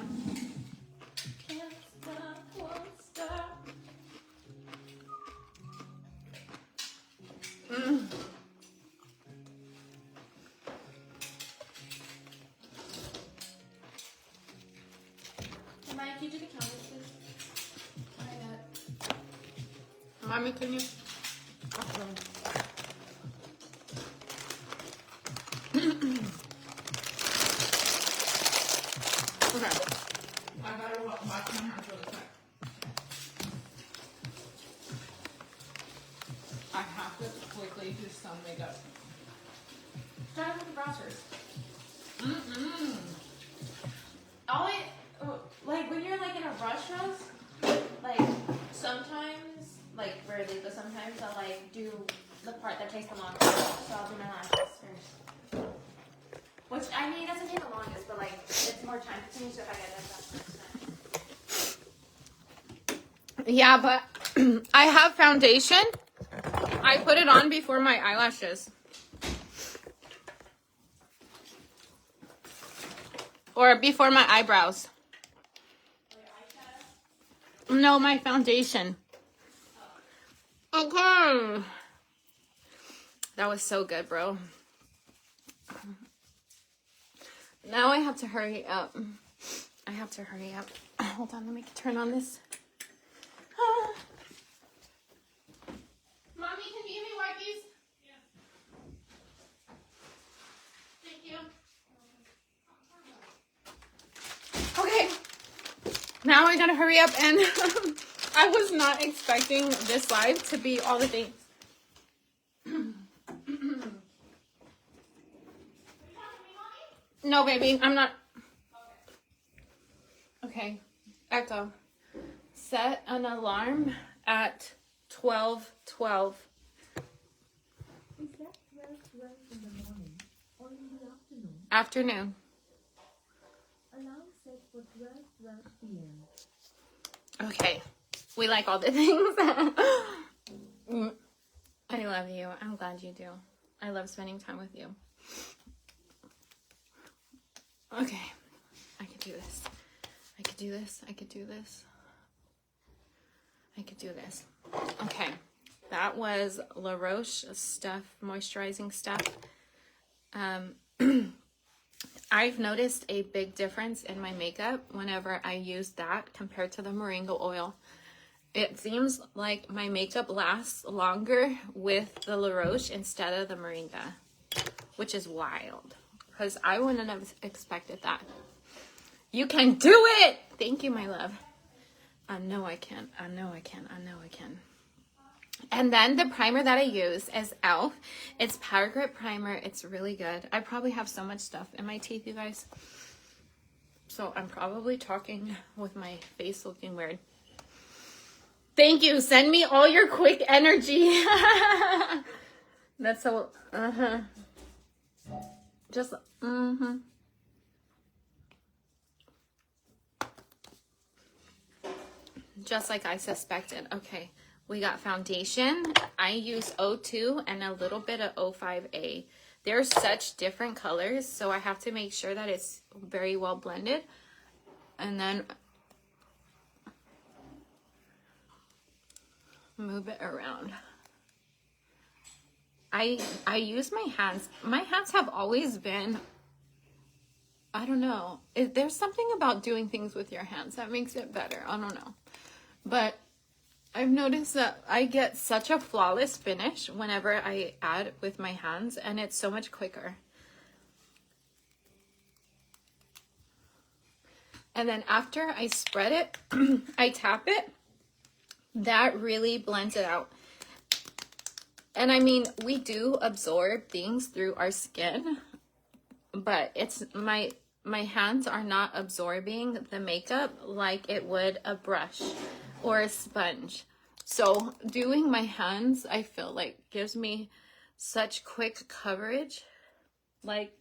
Can't stop, won't stop. Mike, can you do the counters, please? Mommy, can you? Okay. I gotta wash my hands really quick. I have to quickly do some makeup. Start with the brows first. Always, like when you're like in a rush nose, like sometimes, like rarely, but sometimes I'll like do the part that takes the longest. So I'll do my lashes first. Which I mean, it doesn't take the longest, but like it's more time consuming. So if I get that done first, then. Yeah, but I have foundation. I put it on before my eyelashes. Or before my eyebrows. No, my foundation. Okay. That was so good, bro. Now I have to hurry up. Hold on, let me turn on this. Mommy, can you give me wipes? Yeah. Thank you. Okay. Now I gotta hurry up, and I was not expecting this live to be all the things. No, baby, I'm not. Okay, Echo. Set an alarm at 12:12. Is that 12:12 in the morning or in the afternoon? Afternoon. Alarm set for 12:12 p.m. Okay, we like all the things. I love you. I'm glad you do. I love spending time with you. Okay, I could do this. I could do this. I could do this. I could do this. Okay, that was La Roche stuff, moisturizing stuff. I've noticed a big difference in my makeup whenever I use that compared to the moringa oil. It seems like my makeup lasts longer with the La Roche instead of the moringa, which is wild because I wouldn't have expected that. You can do it! Thank you, my love. I know I can. I know I can. I know I can. And then the primer that I use is e.l.f. It's Power Grip Primer. It's really good. I probably have so much stuff in my teeth, you guys. So I'm probably talking with my face looking weird. Thank you. Send me all your quick energy. That's so, Just, Just like I suspected. Okay. We got foundation. I use O2 and a little bit of O5A. They're such different colors, so I have to make sure that it's very well blended. And then move it around. I use my hands. My hands have always been, I don't know. There's something about doing things with your hands that makes it better. I don't know. But I've noticed that I get such a flawless finish whenever I add with my hands, and it's so much quicker. And then after I spread it, I tap it. That really blends it out. And I mean, we do absorb things through our skin, but it's my hands are not absorbing the makeup like it would a brush or a sponge. So doing my hands, I feel like gives me such quick coverage, like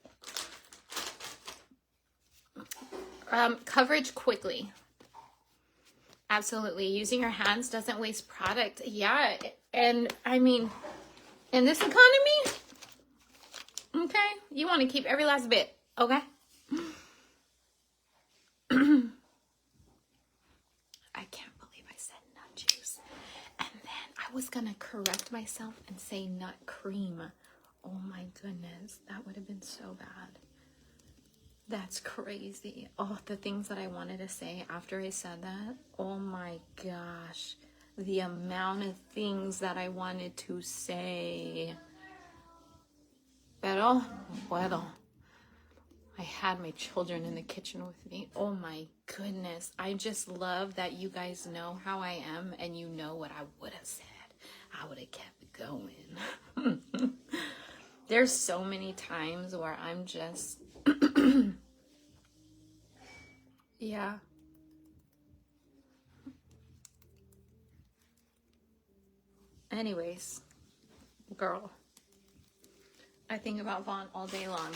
coverage quickly. Absolutely. Using your hands doesn't waste product. Yeah. And I mean, in this economy, okay, you want to keep every last bit, okay? I can't believe I said nut juice. And then I was going to correct myself and say nut cream. Oh my goodness. That would have been so bad. That's crazy. Oh, the things that I wanted to say after I said that. Oh my gosh. The amount of things that I wanted to say. Pero, puedo. I had my children in the kitchen with me. Oh my goodness. I just love that you guys know how I am and you know what I would have said. I would have kept going. There's so many times where I'm just, yeah. Anyways, girl, I think about Vaughn all day long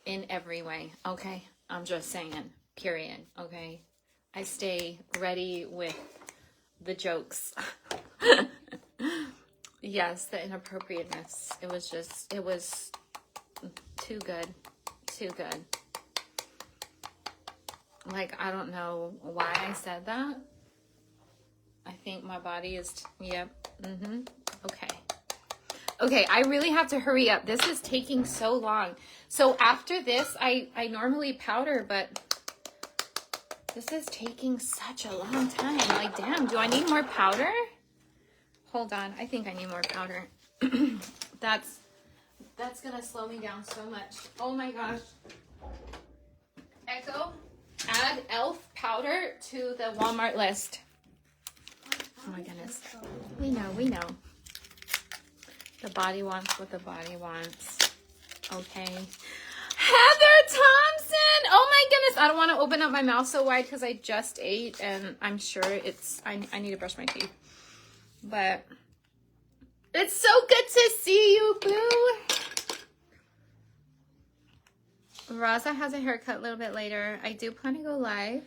in every way, okay? I'm just saying, period, okay? I stay ready with the jokes. Yes, the inappropriateness. It was too good. Too good. Like, I don't know why I said that. I think my body is, yep. Okay. Okay, I really have to hurry up. This is taking so long. So after this, I normally powder, but this is taking such a long time. Like, damn, do I need more powder? Hold on, I think I need more powder. That's gonna slow me down so much. Oh my gosh. Echo, add e.l.f. powder to the Walmart list. Oh my goodness. We know. The body wants what the body wants. Okay. Heather Thompson! Oh my goodness. I don't want to open up my mouth so wide because I just ate and I'm sure I need to brush my teeth. But it's so good to see you, boo. Raza has a haircut a little bit later. I do plan to go live.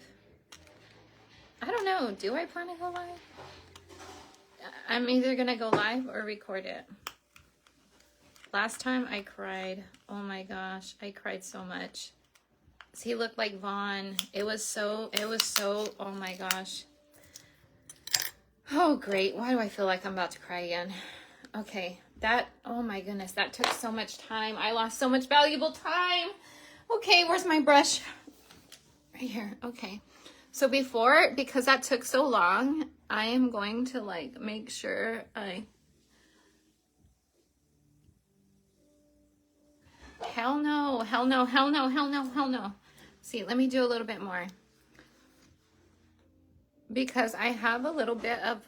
I don't know. Do I plan to go live? I'm either going to go live or record it. Last time I cried. Oh my gosh. I cried so much. He looked like Vaughn. It was so, oh my gosh. Oh, great. Why do I feel like I'm about to cry again? Okay. Oh my goodness. That took so much time. I lost so much valuable time. Okay, where's my brush? Right here. Okay. So because that took so long, I am going to like make sure hell no. See, let me do a little bit more. Because I have a little bit of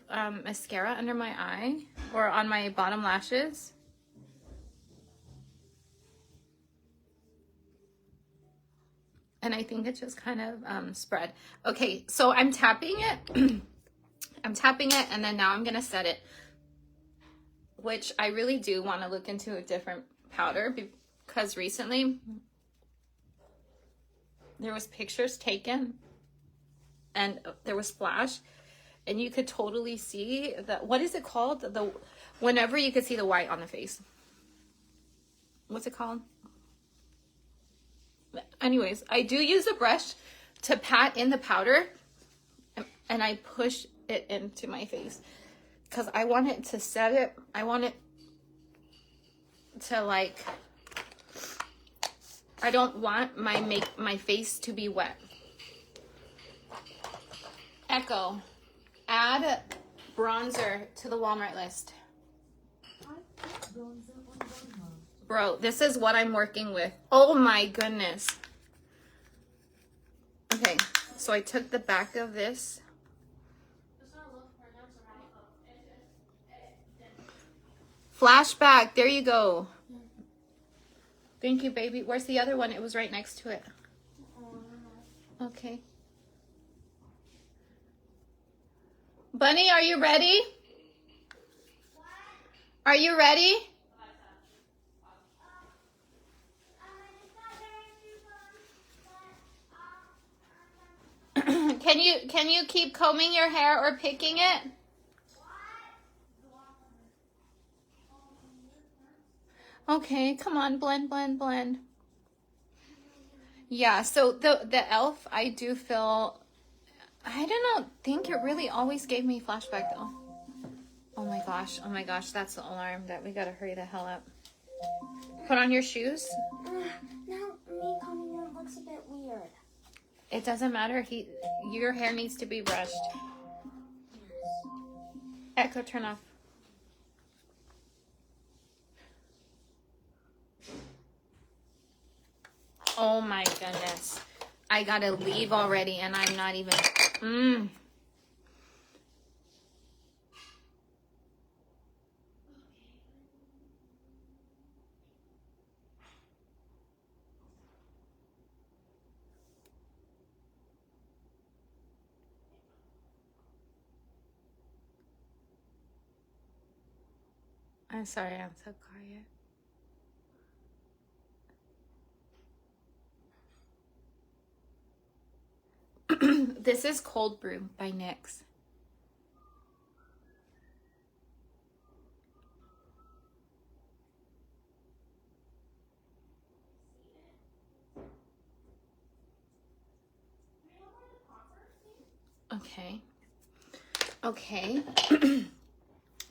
mascara under my eye or on my bottom lashes. And I think it just kind of spread. Okay, so I'm tapping it. I'm tapping it, and then now I'm going to set it. Which I really do want to look into a different powder because recently there was pictures taken and there was splash. And you could totally see what is it called? Whenever you could see the white on the face. What's it called? Anyways, I do use a brush to pat in the powder and I push it into my face because I want it to set it. I want it to like, I don't want my face to be wet. Echo, add bronzer to the Walmart list. Bro, this is what I'm working with. Oh my goodness. Okay, so I took the back of this. Flashback, there you go. Thank you, baby. Where's the other one? It was right next to it. Okay. Bunny, are you ready? Are you ready? Can you keep combing your hair or picking it? Okay, come on, blend. Yeah, so the e.l.f. I do feel, I don't think it really always gave me flashback though. Oh my gosh, that's the alarm that we gotta hurry the hell up. Put on your shoes. Now me combing it looks a bit weird. It doesn't matter. Your hair needs to be brushed. Echo, turn off. Oh my goodness. I gotta leave already and I'm not even... I'm sorry, I'm so quiet. This is Cold Brew by NYX. Okay. Okay.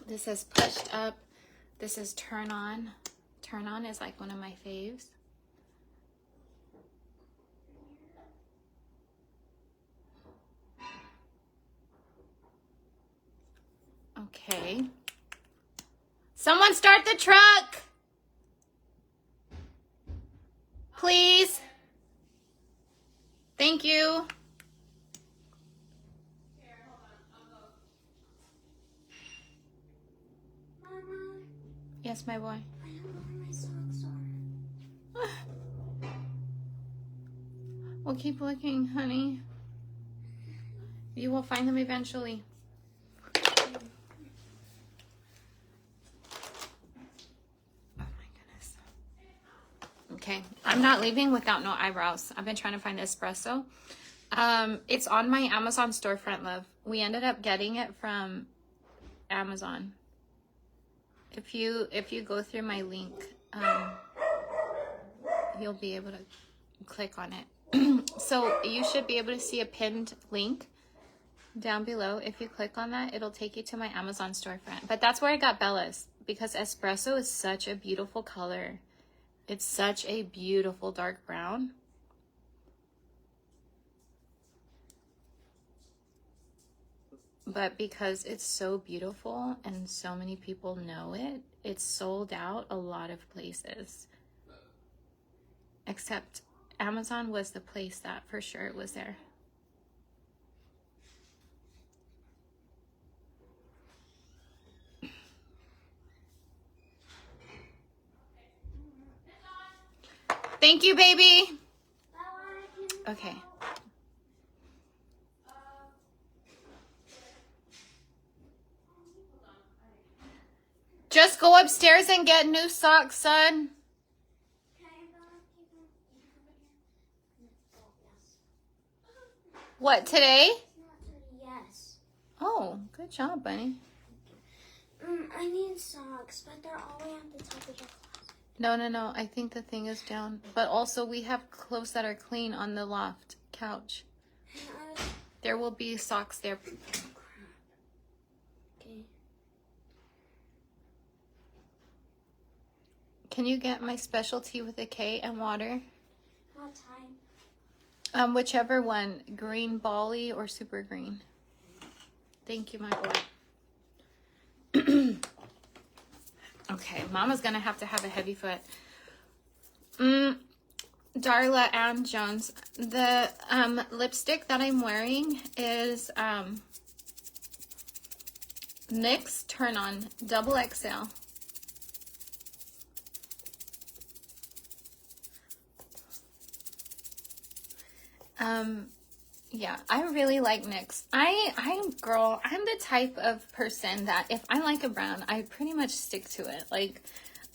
This is Pushed Up. This is Turn On. Turn On is like one of my faves. Okay. Someone start the truck! Please. Thank you. Mama, Yes, my boy. I don't know where my socks are. We'll keep looking, honey. You will find them eventually. Oh my goodness. Okay, I'm not leaving without no eyebrows. I've been trying to find espresso. It's on my Amazon storefront, love. We ended up getting it from Amazon. If you go through my link, you'll be able to click on it. So you should be able to see a pinned link down below. If you click on that, it'll take you to my Amazon storefront. But that's where I got Bella's, because espresso is such a beautiful color. It's such a beautiful dark brown. But because it's so beautiful and so many people know it, it's sold out a lot of places. Except Amazon was the place that for sure it was there. Thank you, baby. Okay. Just go upstairs and get new socks, son. What, today? Yes. Oh, good job, bunny. I need socks, but they're all the way at the top of your closet. No. I think the thing is down. But also, we have clothes that are clean on the loft couch. There will be socks there. Okay. Can you get my specialty with a K and water? What time? Whichever one. Green Bali or super green. Thank you, my boy. Okay, Mama's gonna have to have a heavy foot. Darla Ann Jones. The lipstick that I'm wearing is NYX Turn On Double XL. Yeah, I really like NYX. I'm the type of person that if I like a brand, I pretty much stick to it. Like,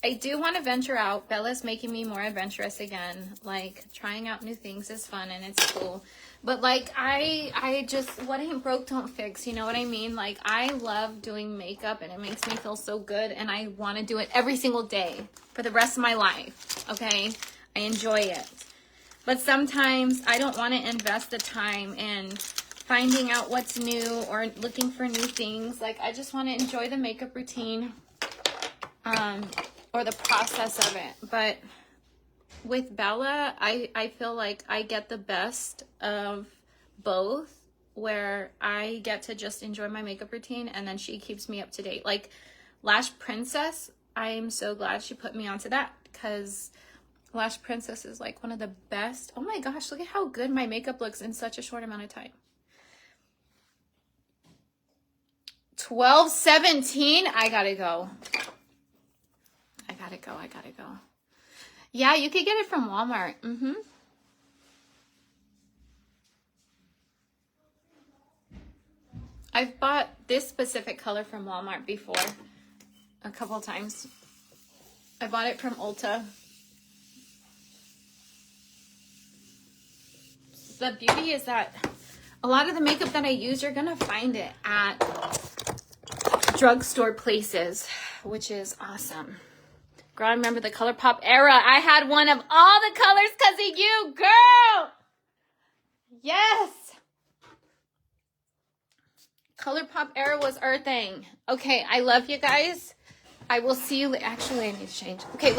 I do want to venture out. Bella's making me more adventurous again. Like, trying out new things is fun and it's cool. But like, I just, what ain't broke don't fix, you know what I mean? Like, I love doing makeup and it makes me feel so good and I want to do it every single day for the rest of my life, okay? I enjoy it. But sometimes I don't want to invest the time in finding out what's new or looking for new things. Like, I just want to enjoy the makeup routine or the process of it. But with Bella, I feel like I get the best of both, where I get to just enjoy my makeup routine and then she keeps me up to date. Like Lash Princess, I'm so glad she put me onto that, because Lash Princess is like one of the best. Oh my gosh, look at how good my makeup looks in such a short amount of time. 12:17. I gotta go. I gotta go. Yeah, you could get it from Walmart. I've bought this specific color from Walmart before. a couple times. I bought it from Ulta. The beauty is that a lot of the makeup that I use, you're gonna find it at drugstore places, which is awesome. Girl, I remember the ColourPop era. I had one of all the colors because of you, girl. Yes. ColourPop era was our thing. Okay, I love you guys. I will see you. Actually, I need to change. Okay,